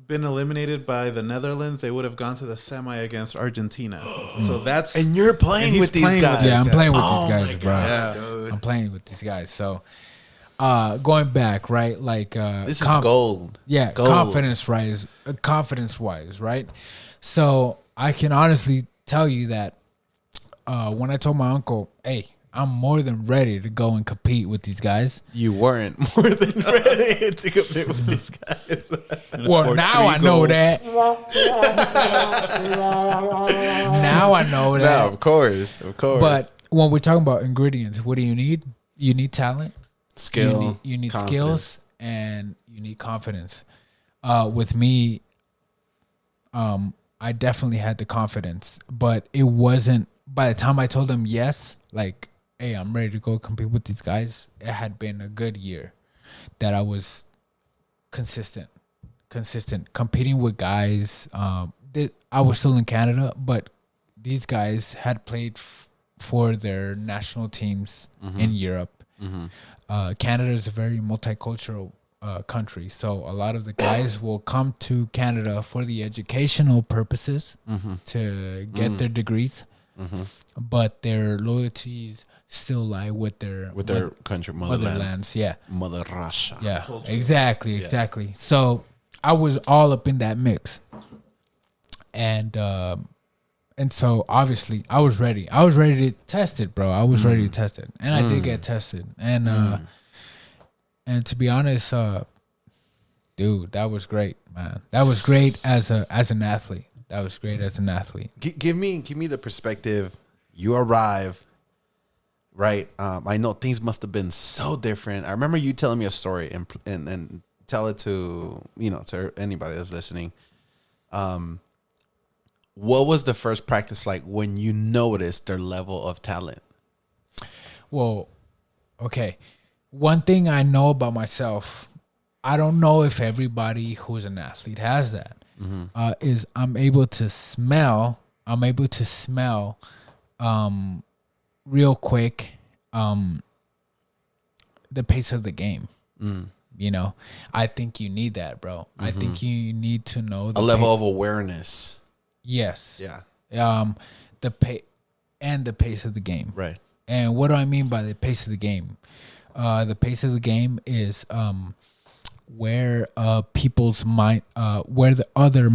been eliminated by the Netherlands, they would have gone to the semi against Argentina. So that's And you're playing he's with these playing with guys. these Yeah, I'm guys. playing with Oh these guys, my bro. God, Yeah. dude. I'm playing with these guys. So, going back, right? Like, This is gold. Yeah, Gold. confidence wise, right? So I can honestly tell you that when I told my uncle, "Hey, I'm more than ready to go and compete with these guys." You weren't more than ready to compete with these guys. Well, scored now 3 I know goals. that. Now I know that. No, of course. But when we're talking about ingredients, what do you need? You need talent. skill, You need confidence. skills, and you need confidence. With me, I definitely had the confidence, but it wasn't. By the time I told them yes, like, hey, I'm ready to go compete with these guys, it had been a good year that I was consistent, competing with guys. I was still in Canada, but these guys had played for their national teams in Europe. Canada is a very multicultural country, so a lot of the guys will come to Canada for the educational purposes to get their degrees, but their loyalties still lie with their country, motherland. motherlands. Yeah, Mother Russia. yeah, exactly. So I was all up in that mix, and so obviously I was ready. I was ready to test it, bro. I was ready to test it, and I did get tested. And to be honest, dude, that was great, man. That was great as an athlete. That was great as an athlete. Give me the perspective. You arrive, right? I know things must have been so different. I remember you telling me a story, and tell it to to anybody that's listening. What was the first practice like when you noticed their level of talent? Well, okay. One thing I know about myself, I don't know if everybody who's an athlete has that. Is I'm able to smell real quick the pace of the game. I think you need that, bro. I think you need to know A level of awareness. Yes. Yeah. The pace of the game. Right. And what do I mean by the pace of the game? The pace of the game is where people's mind, where the other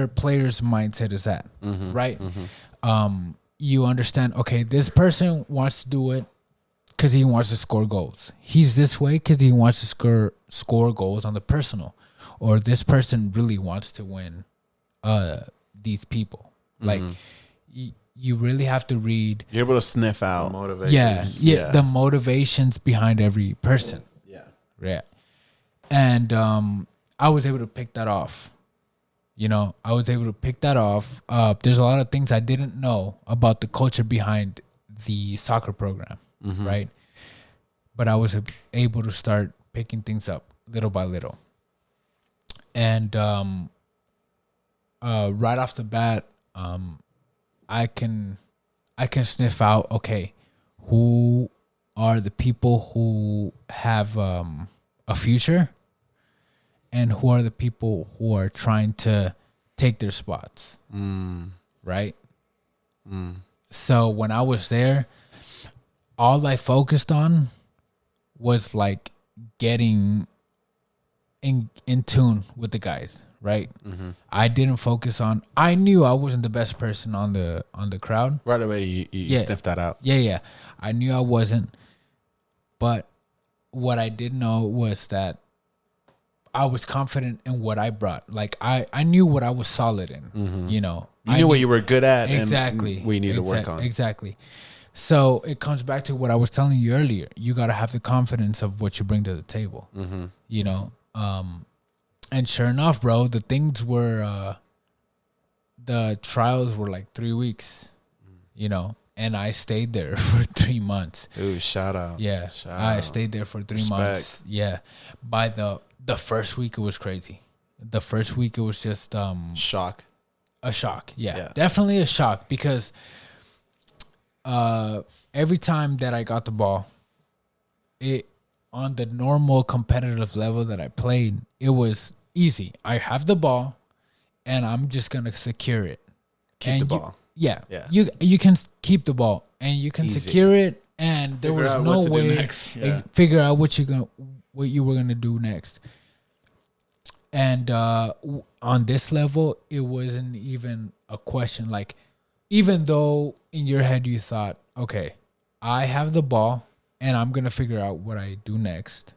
player's mindset is at, right? You understand? Okay, this person wants to do it because he wants to score goals. He's this way because he wants to score goals on the personal. or this person really wants to win these people. Like you really have to read. You're able to sniff out motivators. Yeah, the motivations behind every person. Yeah. And I was able to pick that off. You know, I was able to pick that off. There's a lot of things I didn't know about the culture behind the soccer program, right? But I was able to start picking things up little by little. And right off the bat, I can sniff out, okay, who are the people who have a future, and who are the people who are trying to take their spots, right? So when I was there, all I focused on was like getting in tune with the guys, right? I didn't focus on. I knew I wasn't the best person on the crowd. Right away, you sniffed that out. Yeah. I knew I wasn't, but what I did know was that I was confident in what I brought. Like I knew what I was solid in. You know, you knew what you were good at. Exactly. And we need to work on. Exactly. So it comes back to what I was telling you earlier. You got to have the confidence of what you bring to the table. You know, and sure enough, bro, the things were, the trials were like 3 weeks. You know, and I stayed there for 3 months. Ooh, shout out. Yeah, I stayed there for 3 months. Yeah, by the first week it was crazy. The first week it was just shock. A shock. Yeah, definitely a shock, because every time that I got the ball, it on the normal competitive level that I played, it was easy. I have the ball, and I'm just gonna secure it. Keep the ball. Yeah. You can keep the ball, and you can secure it, and there was no way figure out what you were gonna do next. And on this level, it wasn't even a question. Like, even though in your head you thought, okay, I have the ball and I'm gonna figure out what I do next,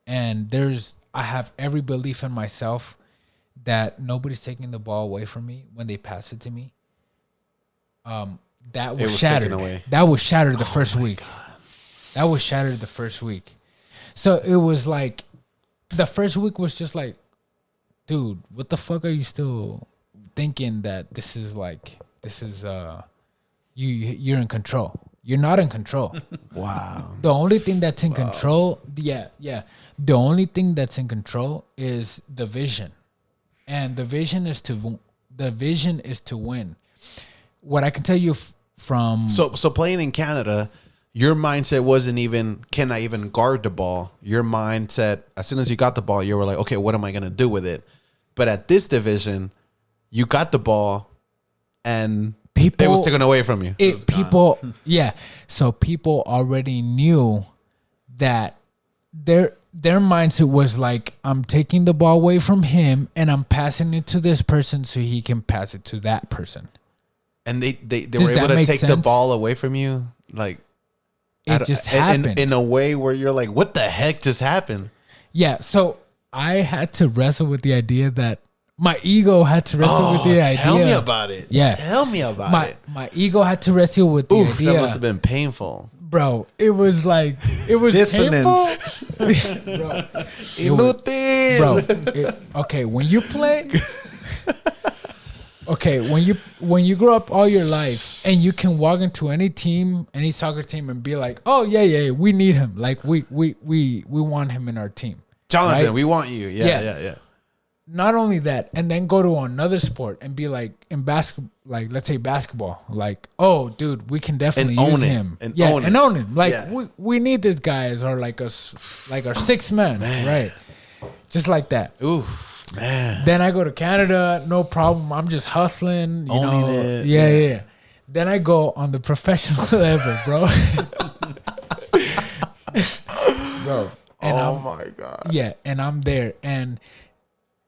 and I have every belief in myself that nobody's taking the ball away from me when they pass it to me. That was shattered. That was shattered the first week. That was shattered the first week. So it was like, the first week was just like, dude, what the fuck are you still thinking that this is you're in control? You're not in control. Wow. The only thing that's in control, the only thing that's in control is the vision, and the vision is to win. What I can tell you from so playing in Canada, your mindset wasn't even, can I even guard the ball? Your mindset, as soon as you got the ball, you were like, okay, what am I gonna do with it? But at this division, you got the ball, and it was taken away from you. So people already knew that their mindset was like, I'm taking the ball away from him and I'm passing it to this person so he can pass it to that person. And they were able to take the ball away from you, like it just happened in a way where you're like, what the heck just happened? Yeah, so I had to wrestle with the idea that my ego had to wrestle with the idea. Tell me about it. Yeah. Tell me about it. My ego had to wrestle with the idea. That must have been painful. Bro, it was like, it was dissonance. Painful. Bro, okay, when you play, when you grow up all your life and you can walk into any team, any soccer team, and be like, oh yeah, we need him. Like we want him in our team. Jonathan, right? We want you. Yeah. Not only that, and then go to another sport and be like, in basketball, like let's say basketball, like, oh dude, we can definitely use him. Own him. Like we need this guy as our our sixth man, right? Just like that. Ooh, man. Then I go to Canada, no problem. I'm just hustling, you know. It. Yeah. Then I go on the professional level, bro. Bro. And my God. Yeah, and I'm there. And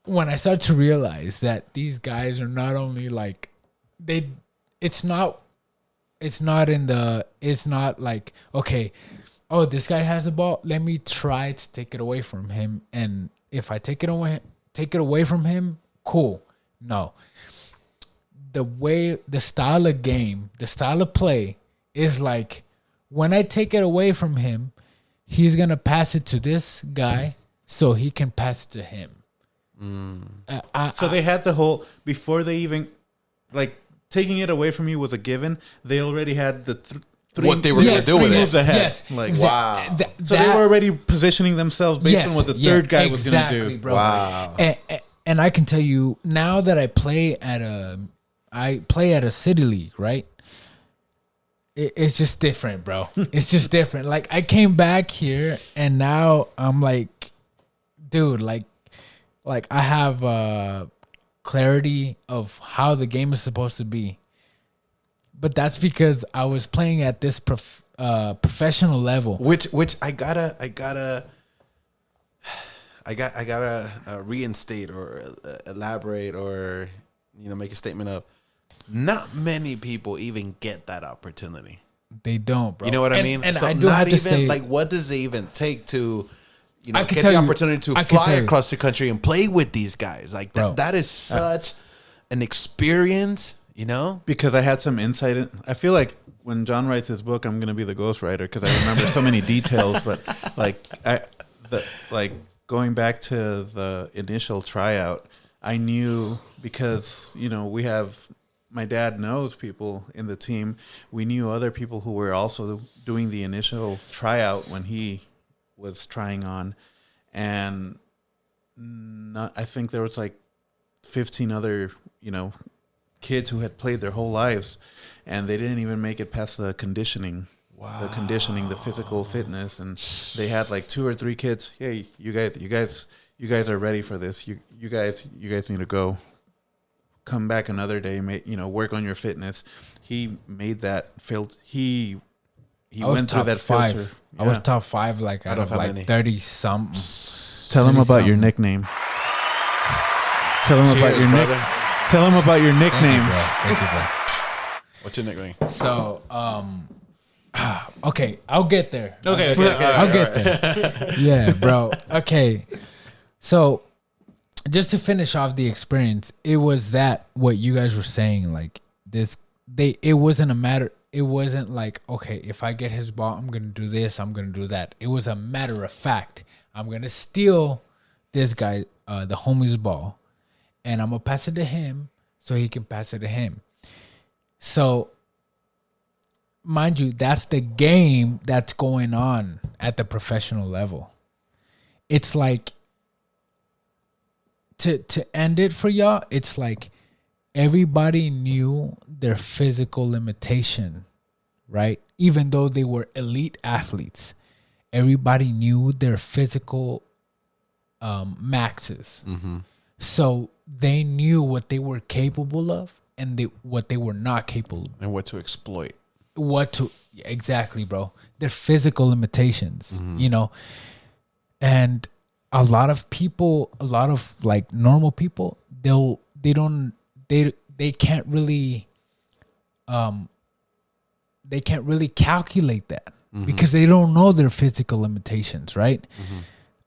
when I start to realize that these guys are not only like, it's not like, okay, oh, this guy has the ball, let me try to take it away from him. And if I take it away take it away from him, cool. No. The style of game, the style of play is like, when I take it away from him, he's going to pass it to this guy so he can pass it to him. So they had the whole, before they even, like, taking it away from you was a given. They already had the three, what they were going to do with moves it. ahead. Yes. Like, Wow. So they were already positioning themselves based on what the third guy was going to do. Bro. Wow. And I can tell you, now that I play at a city league, right? It's just different, bro. It's just different. Like, I came back here and now I'm like, dude, like I have clarity of how the game is supposed to be. But that's because I was playing at this professional level. Which I gotta reinstate or elaborate or make a statement of. Not many people even get that opportunity. They don't, bro. You know what I mean? And so I do not have to even say, like, what does it even take to, I get the opportunity to fly across the country and play with these guys? Like that is such an experience, Because I had some insight. I feel like when John writes his book, I'm going to be the ghostwriter because I remember so many details. But going back to the initial tryout, I knew because we have. My dad knows people in the team. We knew other people who were also doing the initial tryout when he was trying on. And I think there was like 15 other, kids who had played their whole lives. And they didn't even make it past the conditioning. Wow. The conditioning, the physical fitness. And they had like 2 or 3 kids. Hey, you guys are ready for this. You guys need to go. Come back another day, work on your fitness. He made that filter. He went through that filter. I was top 5, like out of like 30 something. Tell him about your nickname. Tell him about your nickname. Tell him about your nickname. Thank you, bro. What's your nickname? So, okay, I'll get there. Okay. I'll get there. Yeah, bro. Okay, so. Just to finish off the experience, it was that what you guys were saying, like this, it wasn't a matter. It wasn't like, okay, if I get his ball, I'm going to do this, I'm going to do that. It was a matter of fact. I'm going to steal this guy, the homie's ball, and I'm going to pass it to him so he can pass it to him. So, mind you, that's the game that's going on at the professional level. It's like, to end it for y'all, it's like everybody knew their physical limitation, right? Even though they were elite athletes, everybody knew their physical maxes. Mm-hmm. So they knew what they were capable of and what they were not capable of. And what to exploit. Exactly, bro. Their physical limitations, and a lot of people, a lot of like normal people, they can't really calculate that because they don't know their physical limitations, right?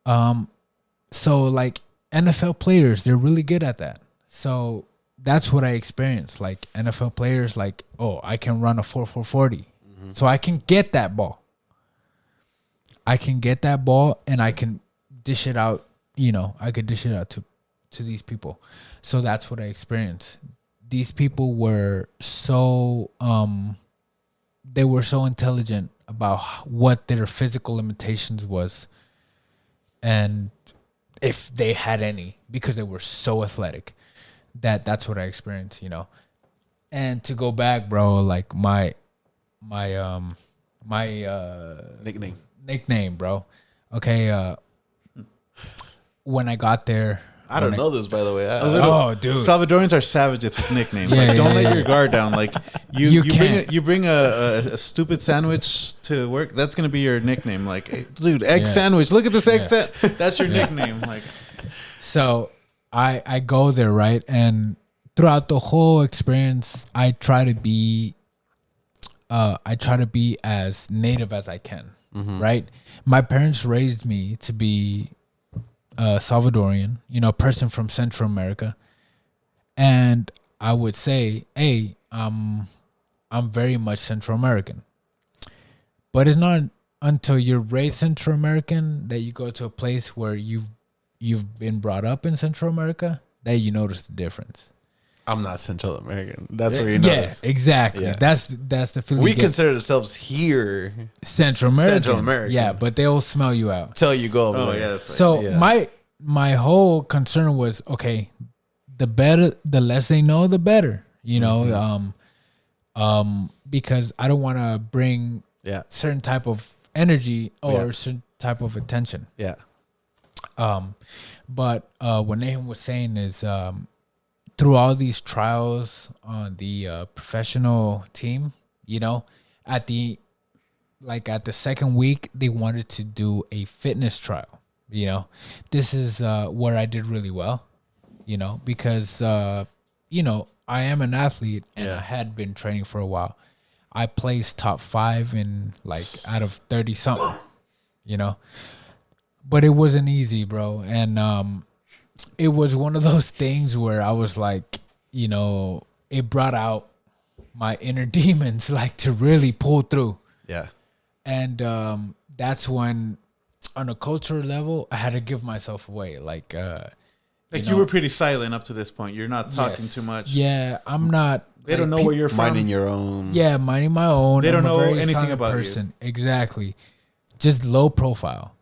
So like NFL players, they're really good at that. So that's what I experienced. Like NFL players, like, oh, I can run a 4.40, so I can get that ball. And I can dish it out, I could dish it out to these people. So that's what I experienced. These people were so they were so intelligent about what their physical limitations was, and if they had any, because they were so athletic. That's what I experienced, And to go back, bro, like my nickname, bro. Okay, when I got there, I don't know this, by the way. Dude, Salvadorians are savages with nicknames. Don't let your guard down. Like you bring a stupid sandwich to work. That's gonna be your nickname. Like, hey, dude, egg sandwich. Look at this egg sandwich. That's your nickname. Like, so I go there, right, and throughout the whole experience, I try to be as native as I can. Right. My parents raised me to be Salvadorian, person from Central America, and I would say, hey, I'm very much Central American. But it's not until you're raised Central American that you go to a place where you've been brought up in Central America that you notice the difference. I'm not Central American. That's where you notice. Yeah, exactly. Yeah. That's the feeling. We consider ourselves here Central American. Central American. Yeah, but they'll smell you out. Till you go over there. Yeah. So my whole concern was, okay, the less they know, the better. Because I don't want to bring certain type of energy or certain type of attention. Yeah. But what Nahum was saying is, through all these trials on the professional team, at the second week, they wanted to do a fitness trial. This is where I did really well, because, I am an athlete and I had been training for a while. I placed top 5 in out of 30 something, but it wasn't easy, bro. And, it was one of those things where I was like, it brought out my inner demons, to really pull through. Yeah. And that's when, on a cultural level, I had to give myself away. You were pretty silent up to this point. You're not talking too much. Yeah, I'm not. They don't know where you're from. Minding your own. Yeah, minding my own. They don't know a very anything silent about person. Exactly. Just low profile.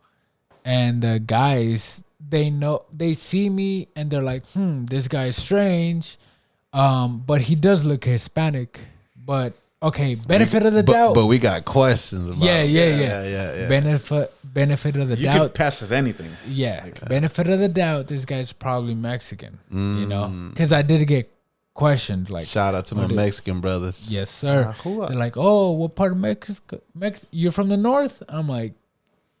And the guys, they see me and they're like, this guy is strange. But he does look Hispanic. But okay, benefit of the doubt. But we got questions about Yeah. Benefit of the you doubt. could pass as anything. Yeah. Benefit of the doubt, this guy's probably Mexican. Because I did get questioned. Shout out to my Mexican brothers. Yes, sir. They're like, oh, what part of Mexico? You're from the north? I'm like,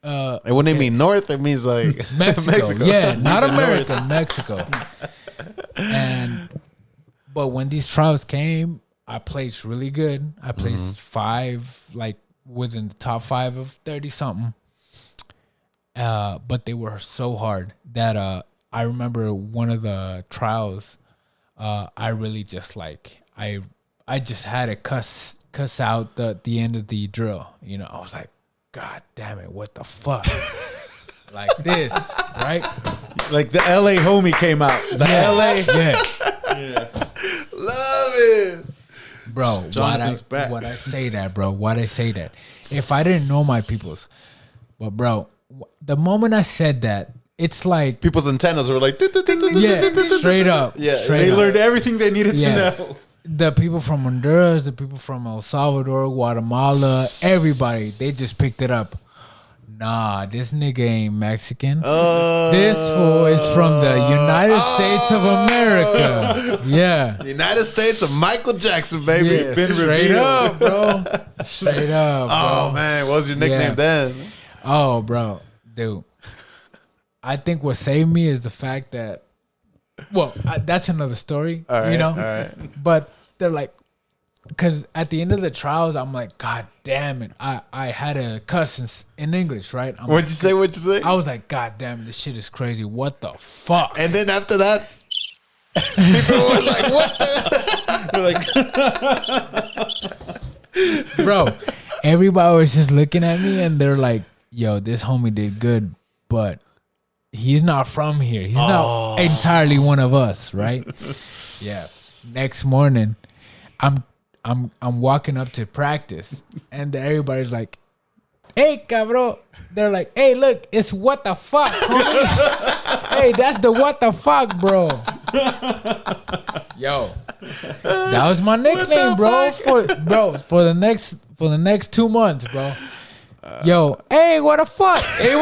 and when they mean north, it means Mexico. Yeah, not America, Mexico. But when these trials came, I placed really good. I placed 5, within the top 5 of 30 something. But they were so hard that I remember one of the trials. I really just I just had to cuss out the end of the drill. I was like, God damn it, what the fuck? Like this, right? Like the LA homie came out. The LA. Yeah. Love it. Bro, why'd I say that, bro? Why'd I say that? If I didn't know my peoples. But, bro, the moment I said that, it's like... People's antennas were like... straight up. Yeah, they learned everything they needed to know. The people from Honduras, the people from El Salvador, Guatemala, everybody, they just picked it up. Nah, this nigga ain't Mexican. This fool is from the United States of America. Yeah. United States of Michael Jackson, baby. Yeah, straight up, bro. Straight up, bro. Oh, man. What was your nickname then? Oh, bro. Dude. I think what saved me is the fact that, that's another story, all right, All right. But they're like, because at the end of the trials, I'm like, God damn it. I had a cuss in English, right? What'd you say? I was like, God damn it, this shit is crazy. What the fuck? And then after that, people were like, what the? Bro, everybody was just looking at me and they're like, yo, this homie did good, but he's not from here. He's not entirely one of us, right? Yeah. Next morning, I'm walking up to practice, and everybody's like, "Hey, cabrón!" They're like, "Hey, look, it's what the fuck, homie." Hey, that's the what the fuck, bro. Yo, that was my nickname, bro. For the next 2 months, bro. Yo, hey, what the fuck? It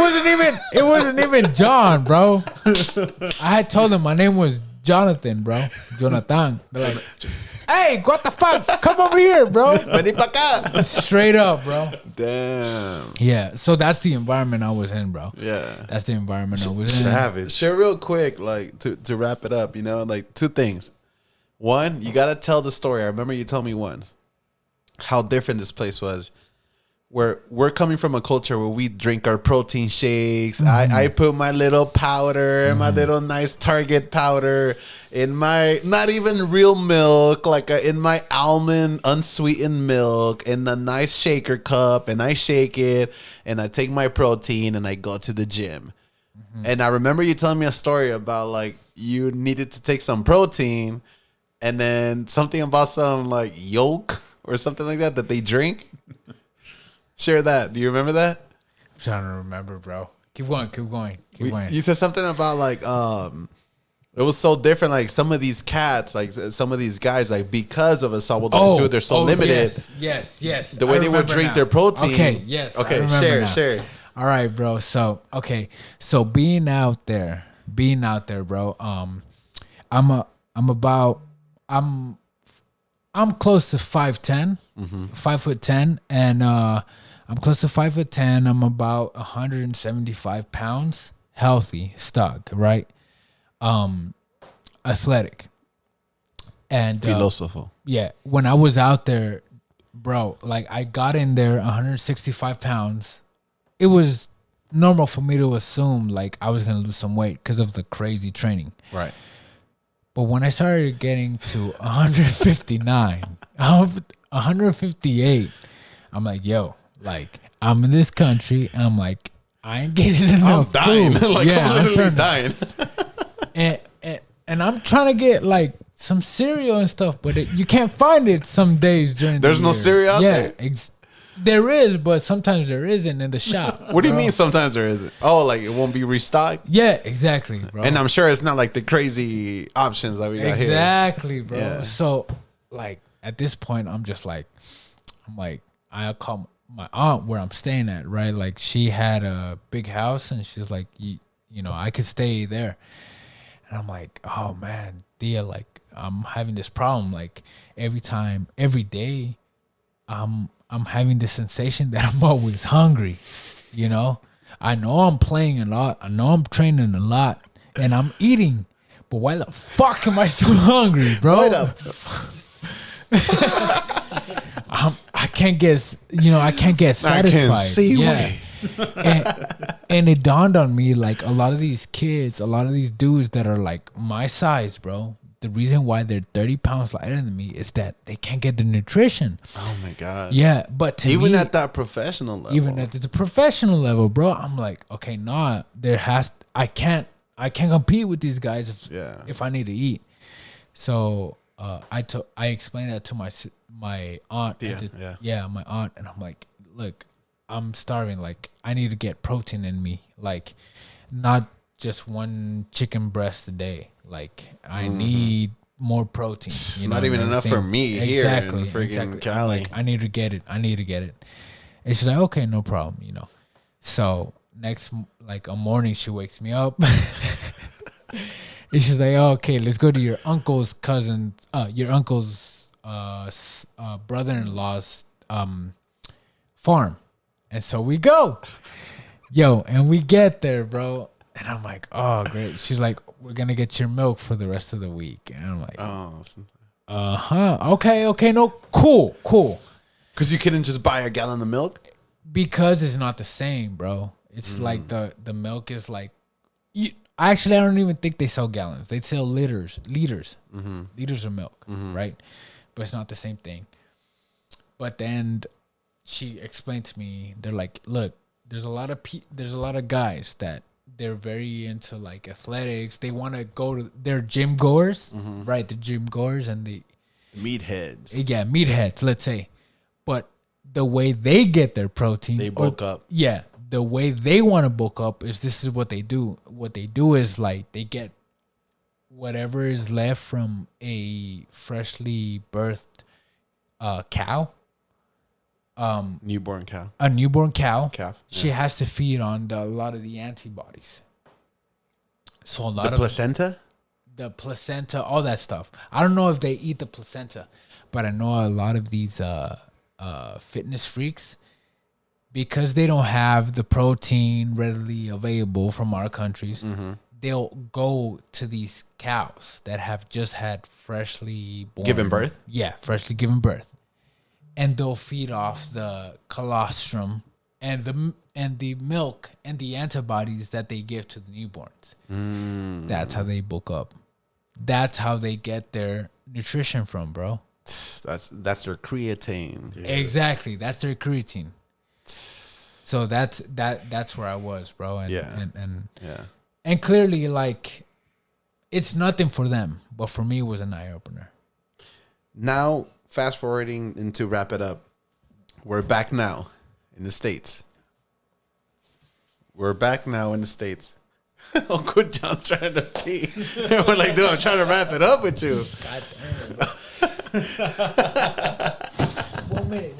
wasn't even John, bro. I had told him my name was Jonathan, bro. Jonathan. They're like, hey, what the fuck? Come over here, bro. Vení pa' acá. Straight up, bro. Damn. Yeah, so that's the environment I was in, bro. Yeah. That's the environment I was in. Savage. Share real quick, to wrap it up, 2 things. One, you got to tell the story. I remember you told me once how different this place was where we're coming from a culture where we drink our protein shakes. I put my little powder, my little nice Target powder in my, not even real milk, like in my almond unsweetened milk in a nice shaker cup, and I shake it, and I take my protein, and I go to the gym. And I remember you telling me a story about like you needed to take some protein, and then something about some like yolk or something like that they drink. Share that. Do you remember that? I'm trying to remember, bro. Keep going. You said something about like it was so different. Like some of these cats, like some of these guys, like because of a Salvadorian too, they're so limited. Yes. The way they would drink their protein. Okay, yes. Okay, share. All right, bro. So being out there, bro. I'm close to 5'10", 5'10", and I'm close to 5'10". I'm about 175 pounds, healthy, stock, right? Athletic, and philosophical. Yeah, when I was out there, bro, like I got in there 165 pounds. It was normal for me to assume like I was gonna lose some weight because of the crazy training, right? But when I started getting to 159, 158, I'm like, yo, like I'm in this country, and I'm like, I ain't getting enough I'm dying. food. Like, yeah, I'm literally dying. and I'm trying to get like some cereal and stuff, but you can't find it some days during the year. There's no cereal out there? There is, but sometimes there isn't in the shop. What do you mean sometimes there isn't? Oh, like it won't be restocked? Yeah, exactly, bro. And I'm sure it's not like the crazy options that we got here. Exactly, bro. Yeah. So, like, at this point, I'm like, I call my aunt where I'm staying at, right? Like, she had a big house, and she's like, you know, I could stay there. And I'm like, oh, man, Dia, like, I'm having this problem. Like, every day, I'm having this sensation that I'm always hungry, you know? I know I'm playing a lot. I know I'm training a lot, and I'm eating. But why the fuck am I so hungry, bro? Wait up. I can't get satisfied. I can't see way. And it dawned on me, like, a lot of these kids, a lot of these dudes that are like my size, bro, the reason why they're 30 pounds lighter than me is that they can't get the nutrition. Oh my God. Yeah, but to even me, at that professional level. even at the professional level, bro, I'm like, okay, nah, I can't compete with these guys if I need to eat. So I explained that to my aunt. My aunt, and I'm like, look, I'm starving. Like, I need to get protein in me. Like, not just one chicken breast a day. Like, I need more protein. It's not even enough for me here in freaking Cali. Like, I need to get it. And she's like, okay, no problem, you know. So next, like, a morning, she wakes me up. And she's like, oh, okay, let's go to your uncle's brother-in-law's farm. And so we go. Yo, and we get there, bro. And I'm like, oh, great. She's like, we're going to get your milk for the rest of the week. And I'm like, okay, no, cool. Because you couldn't just buy a gallon of milk? Because it's not the same, bro. It's like the milk is like, I don't even think they sell gallons. They sell liters of milk, right? But it's not the same thing. But then she explained to me, they're like, look, there's a lot of guys that they're very into like athletics. They want to go to their gym goers, right? The gym goers and the meatheads. Yeah, meatheads, let's say. But the way they get their protein, they bulk up. Yeah, the way they want to bulk up is what they do. What they do is like they get whatever is left from a freshly birthed cow. Newborn cow. A newborn cow. Calf. She has to feed on a lot of the antibodies. So the placenta, all that stuff. I don't know if they eat the placenta, but I know a lot of these fitness freaks, because they don't have the protein readily available from our countries, they'll go to these cows that have just had freshly given birth. Yeah, freshly given birth. and they'll feed off the colostrum and the milk and the antibodies that they give to the newborns. That's how they bulk up. That's how they get their nutrition from, bro. That's their creatine. Dude. Exactly, that's their creatine. So that's where I was, bro. And clearly, like, it's nothing for them, but for me, it was an eye opener. Now, fast forwarding and to wrap it up, we're back now in the States. Uncle John's trying to pee. We're like, dude, I'm trying to wrap it up with you. God damn it. 1 minute.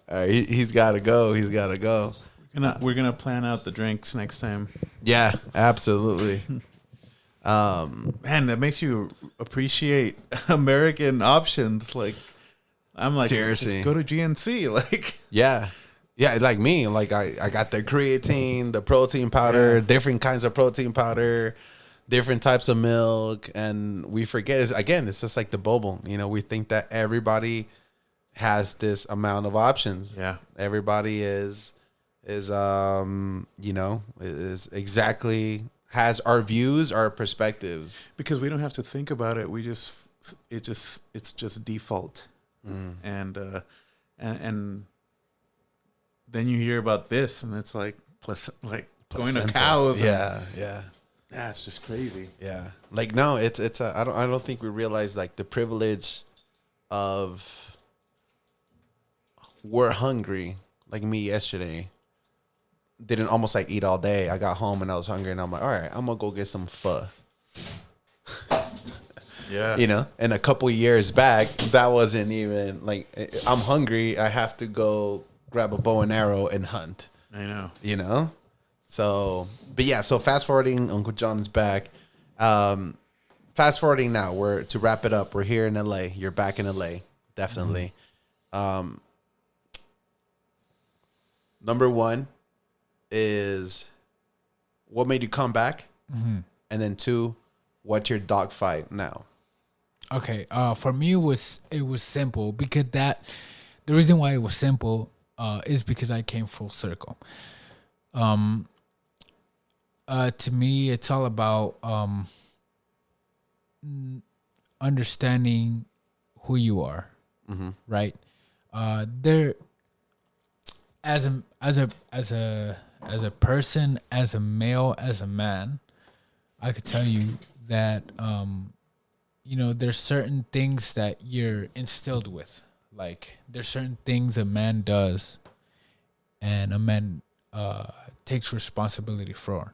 All right, he's got to go. We're gonna plan out the drinks next time. Yeah, absolutely. Man, that makes you appreciate American options. Like, I'm like, seriously, just go to GNC. Like, yeah, like me. Like I got the creatine, the protein powder, different kinds of protein powder, different types of milk, and we forget. It's just like the bobo. You know, we think that everybody has this amount of options. Yeah, everybody is exactly has our views, our perspectives, because we don't have to think about it. It's just default. And then you hear about this, and it's like going to cows. Yeah. That's just crazy. Yeah, like no, I don't think we realize like the privilege of we're hungry. Like me yesterday, didn't almost like eat all day. I got home and I was hungry, and I'm like, all right, I'm gonna go get some pho. Yeah, you know. And a couple years back, that wasn't even like I'm hungry. I have to go grab a bow and arrow and hunt. I know. You know. So, but yeah. So fast forwarding, Uncle John's back. Fast forwarding now. We're to wrap it up. We're here in LA. You're back in LA, definitely. Number one is what made you come back, and then 2, what's your dogfight now? Okay, for me it was simple, because the reason why it was simple is because I came full circle. To me, it's all about understanding who you are, right? There, as a person, as a male, as a man, I could tell you that there's certain things that you're instilled with. Like, there's certain things a man does and a man takes responsibility for.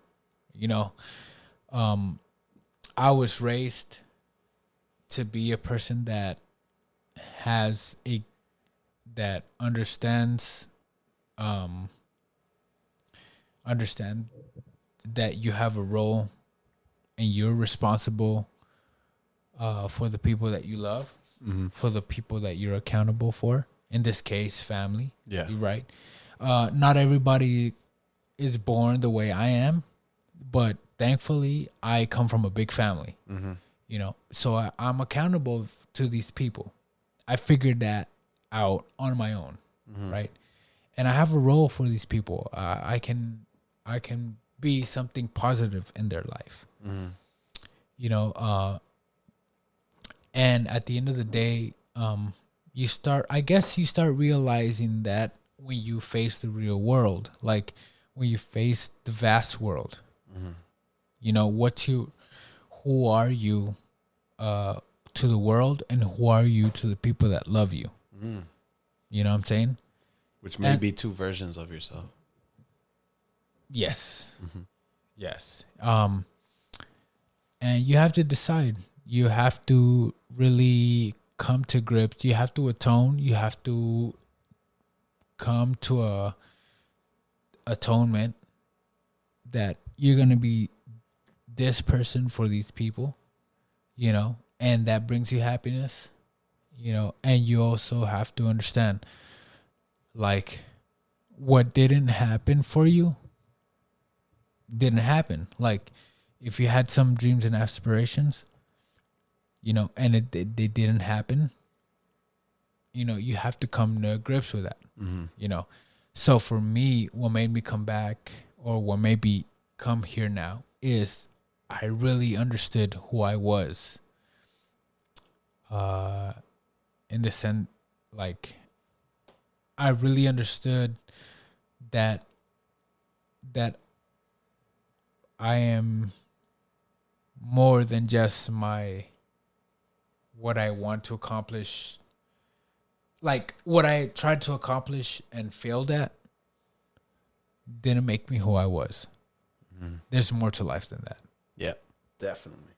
I was raised to be a person that understand that you have a role and you're responsible for the people that you love, for the people that you're accountable for. In this case, family. Yeah. You're right. Not everybody is born the way I am, but thankfully I come from a big family. So I'm accountable to these people. I figured that out on my own, right? And I have a role for these people. I can be something positive in their life. And at the end of the day, you start realizing that when you face the real world, like when you face the vast world, who are you to the world, and who are you to the people that love you? You know what I'm saying? Which may be 2 versions of yourself. Yes. Yes. And you have to decide. You have to really come to grips. You have to atone. You have to come to a atonement that you're going to be this person for these people, and that brings you happiness, and you also have to understand, like, what didn't happen for you didn't happen. Like, if you had some dreams and aspirations, and they didn't happen, you have to come to grips with that. So for me, what made me come back, or what made me come here now, is I really understood who I was. In the sense, like, I really understood that I am more than just what I want to accomplish. Like, what I tried to accomplish and failed at didn't make me who I was. There's more to life than that. Yeah, definitely.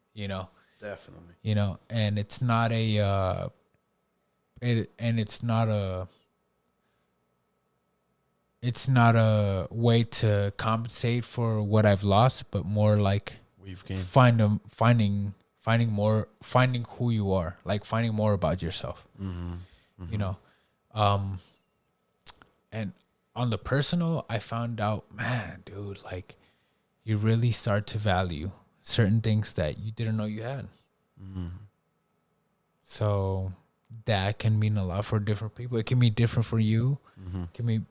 Definitely. And it's not it's not a way to compensate for what I've lost, but more like We've gained. finding who you are, like finding more about yourself. And on the personal, I found out, man, dude, like, you really start to value certain things that you didn't know you had. So that can mean a lot for different people. It can be different for you. It can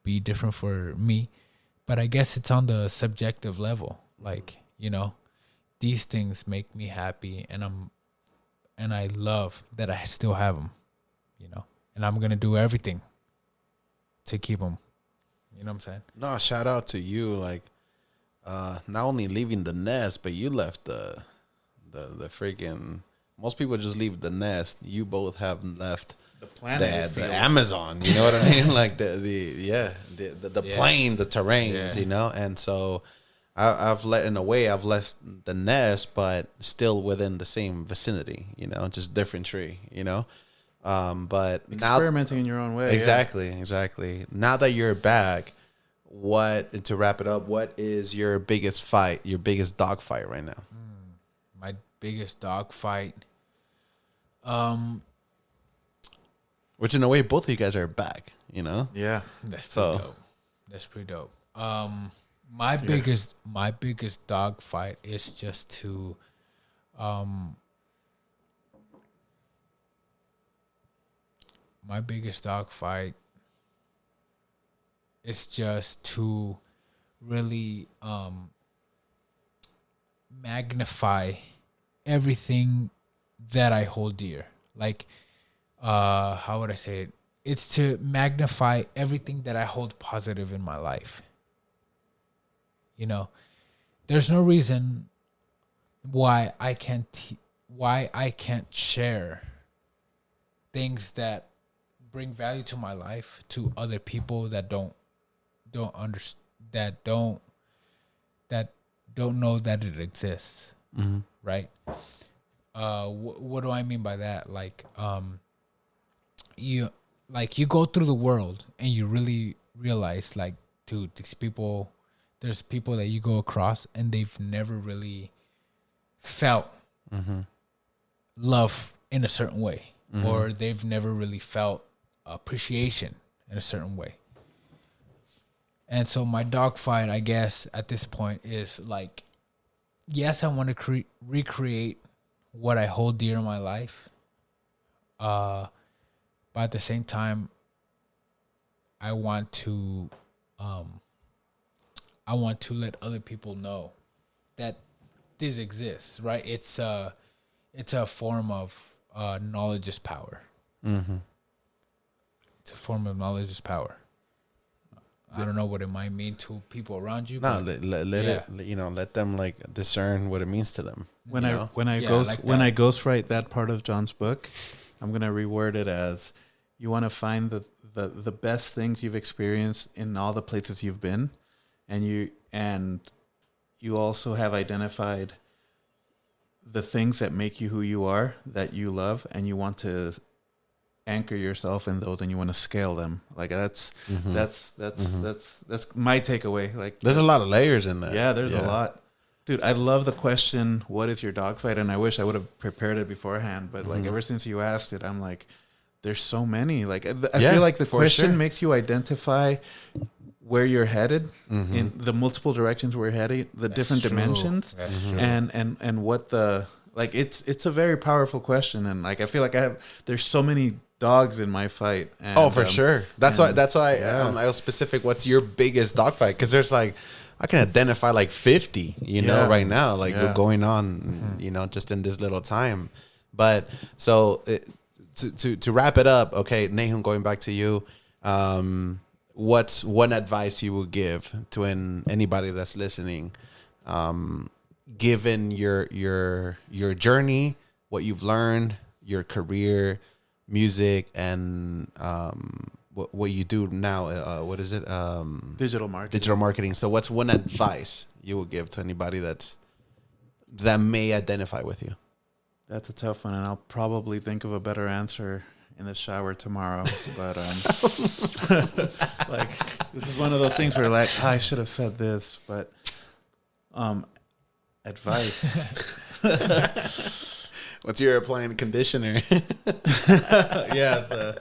be different for me. But I guess it's on the subjective level. Like, these things make me happy, and I love that I still have them, and I'm going to do everything to keep them. You know what I'm saying? No, shout out to you. Like, not only leaving the nest, but you left the freaking. Most people just leave the nest. You both have left the planet, the Amazon. You know what I mean? Like the plane, the terrains. And so I've left the nest, but still within the same vicinity. Just different tree. But experimenting in your own way. Exactly. Now that you're back, to wrap it up, what is your biggest fight, your biggest dog fight right now? My biggest dog fight. Which in a way, both of you guys are back, Yeah. That's pretty dope. My biggest dog fight is just to, my biggest dog fight is just to really magnify everything that I hold dear. Like, how would I say it? It's to magnify everything that I hold positive in my life. There's no reason why I can't share things that bring value to my life to other people that don't know that it exists. Right? What do I mean by that? Like, you go through the world and you really realize, like, dude, there's people that you go across and they've never really felt love in a certain way, or they've never really felt appreciation in a certain way. And so my dog fight, I guess, at this point is like, yes, I want to recreate what I hold dear in my life. But at the same time, I want to let other people know that this exists, right? It's a form of knowledge is power. It's a form of knowledge is power. I don't know what it might mean to people around you. No, let them like discern what it means to them. When I ghostwrite that part of John's book, I'm gonna reword it as, you want to find the best things you've experienced in all the places you've been, and you also have identified the things that make you who you are, that you love, and you want to anchor yourself in those, and you want to scale them. Like that's my takeaway. Like, there's a lot of layers in that. Yeah, there's a lot. Dude, I love the question, what is your dog fight? And I wish I would have prepared it beforehand, but like ever since you asked it, I'm like, there's so many. Like, I feel like the question makes you identify where you're headed in the multiple directions we're heading, the different dimensions, and what the, like, it's a very powerful question. And like, I feel like there's so many dogs in my fight. And, oh, for sure. That's why I was specific. What's your biggest dogfight? Because there's like, I can identify like 50, right now, like going on, just in this little time. But so to wrap it up, okay, Nahum, going back to you, what's one advice you would give to anybody that's listening, given your journey, what you've learned, your career, music, and what you do now? What is it? Digital marketing. Digital marketing. So, what's one advice you would give to anybody that may identify with you? That's a tough one, and I'll probably think of a better answer in the shower tomorrow. But like, this is one of those things where like, I should have said this, but advice. What's your appliance conditioner? Yeah.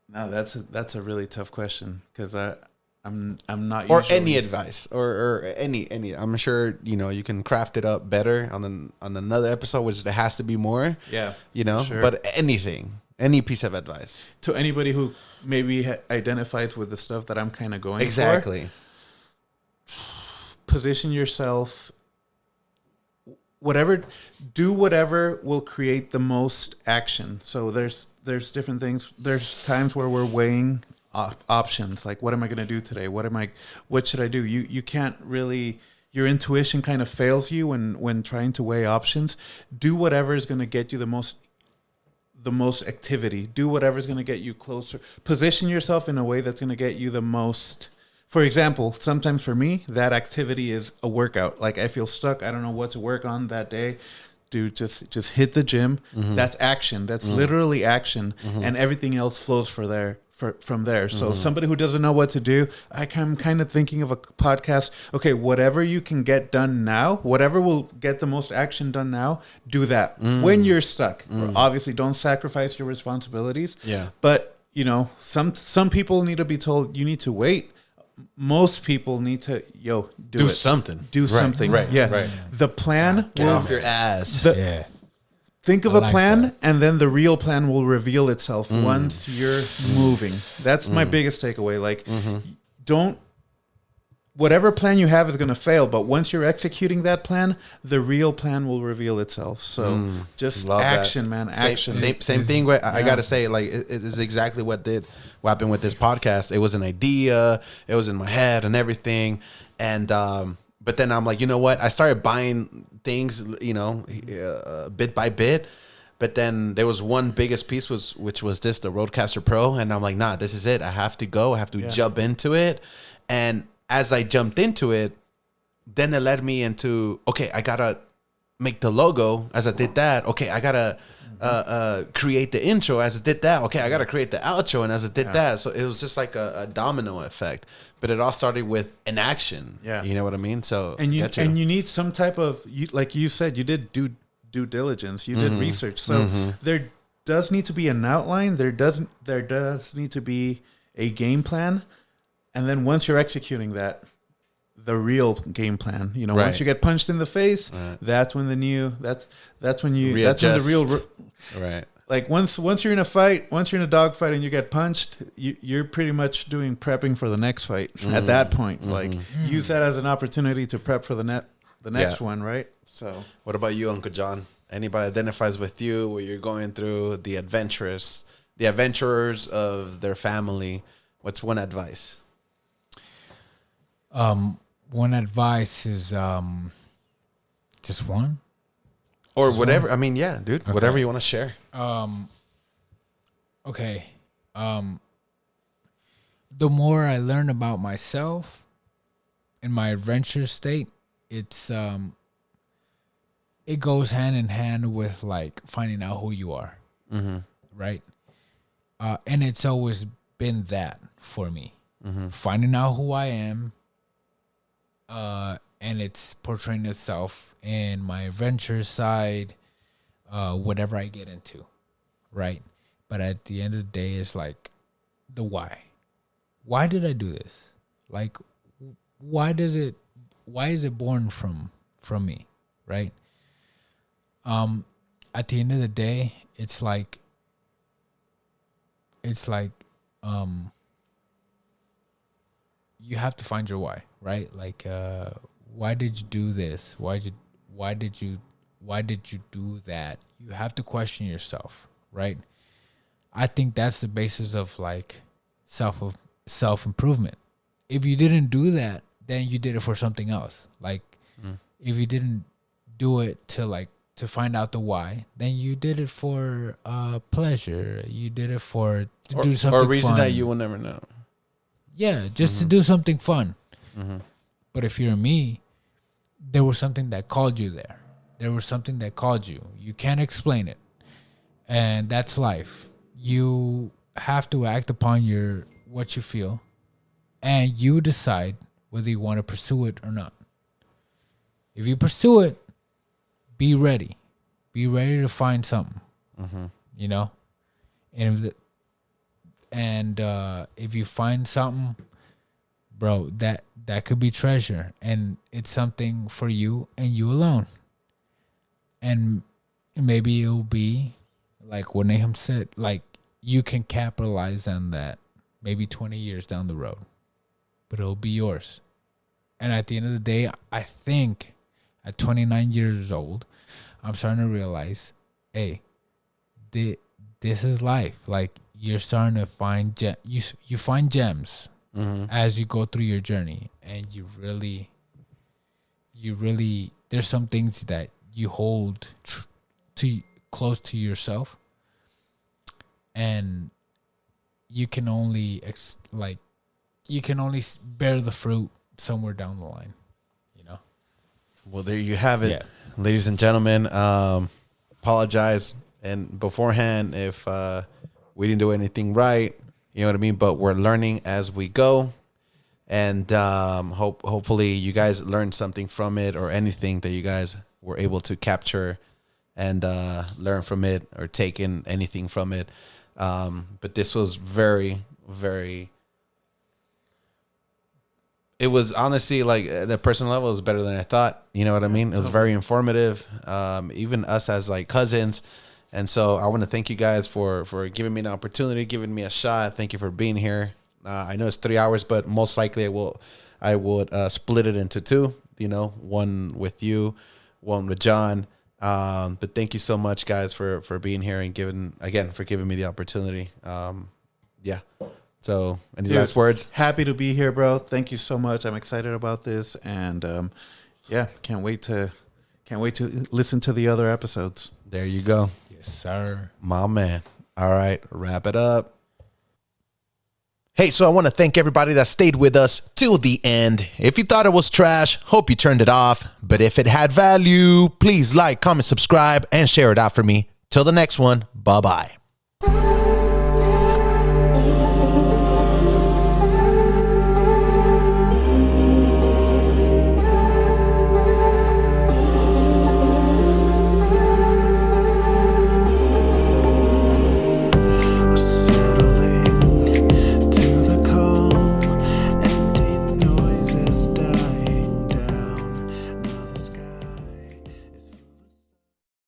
No, that's a really tough question because I'm not. Or any advice or any. I'm sure you can craft it up better on another episode, which there has to be more. Yeah. Sure. But any piece of advice to anybody who maybe identifies with the stuff that I'm kind of going exactly. for. Position yourself. Do whatever will create the most action. So there's different things. There's times where we're weighing options. Like, what am I going to do today? What should I do? You can't really, your intuition kind of fails you when trying to weigh options. Do whatever is going to get you the most activity. Do whatever is going to get you closer. Position yourself in a way that's going to get you the most. For example, sometimes for me, that activity is a workout. Like, I feel stuck. I don't know what to work on that day. Dude, just hit the gym. Mm-hmm. That's action. That's literally action. Mm-hmm. And everything else flows from there. So somebody who doesn't know what to do, I'm kind of thinking of a podcast. Okay, whatever you can get done now, whatever will get the most action done now, do that. When you're stuck. Obviously, don't sacrifice your responsibilities. Yeah. But, some people need to be told you need to wait. Most people need to do something. Do something. Right. Yeah. Right. The plan Get off your ass. Think of a plan, and then the real plan will reveal itself once you're moving. That's my biggest takeaway. Like, whatever plan you have is going to fail, but once you're executing that plan, the real plan will reveal itself. So just action, man. Action. Same thing. I got to say, like, it is exactly what happened with this podcast. It was an idea. It was in my head and everything. And, but then I'm like, you know what? I started buying things, bit by bit. But then there was one biggest piece, which was the Rodecaster Pro. And I'm like, nah, this is it. I have to go. I have to jump into it. And as I jumped into it, then it led me into, okay, I got to make the logo. As I did that, okay, I got to create the intro. As I did that, okay, I got to create the outro. And as I did that, so it was just like a domino effect. But it all started with an action. Yeah. You know what I mean? So and you need some type of, like you said, you did due diligence. You did research. So there does need to be an outline. There does need to be a game plan. And then once you're executing that, the real game plan, once you get punched in the face, that's when that's when the real, right. Like once you're in a fight, once you're in a dog fight and you get punched, you're pretty much prepping for the next fight at that point. Like use that as an opportunity to prep for the next one, right? So what about you, Uncle John? Anybody identifies with you where you're going through the adventurers of their family? What's one advice? One advice is just one, or just whatever. One? I mean, yeah, dude, okay. Whatever you want to share. Okay. The more I learn about myself in my adventure state, it goes hand in hand with like finding out who you are, right? And it's always been that for me, finding out who I am. And it's portraying itself in my adventure side, whatever I get into, right? But at the end of the day, it's like the why. Why did I do this? Like, why is it born from me, right? At the end of the day, it's like it's like you have to find your why, right? Like why did you do this? Why did you do that? You have to question yourself, right? I think that's the basis of like self improvement. If you didn't do that, then you did it for something else. Like if you didn't do it to find out the why, then you did it for pleasure. You did it to do something or a reason fun. that you will never know. Yeah, just to do something fun. But if you're me, there was something that called you there. There was something that called you. You can't explain it. And that's life. You have to act upon what you feel, and you decide whether you want to pursue it or not. If you pursue it, be ready. Be ready to find something. You know? And if you find something, bro, that could be treasure, and it's something for you and you alone. And maybe it'll be like what Nahum said, like you can capitalize on that maybe 20 years down the road, but it'll be yours. And at the end of the day, I think at 29 years old, I'm starting to realize, hey, this is life. Like you're starting to find you find gems as you go through your journey, and you really there's some things that you hold close to yourself, and you can only bear the fruit somewhere down the line, you know. Well, there you have it, ladies and gentlemen. Apologize and beforehand if we didn't do anything right, you know what I mean, but we're learning as we go. And hopefully you guys learned something from it, or anything that you guys were able to capture and learn from it, or take in anything from it. But this was very, very, it was honestly like the personal level was better than I thought. You know what I mean? It was very informative. Even us as like cousins. And so I want to thank you guys for giving me an opportunity, giving me a shot. Thank you for being here. I know it's 3 hours, but most likely I would split it into two, you know, one with you, one with John. But thank you so much, guys, for being here and giving me the opportunity. Yeah. So any last words? Happy to be here, bro. Thank you so much. I'm excited about this, and can't wait to listen to the other episodes. There you go. Yes, sir. My man. All right, wrap it up. Hey, so I want to thank everybody that stayed with us till the end. If you thought it was trash, hope you turned it off. But if it had value, please like, comment, subscribe, and share it out for me. Till the next one, bye-bye.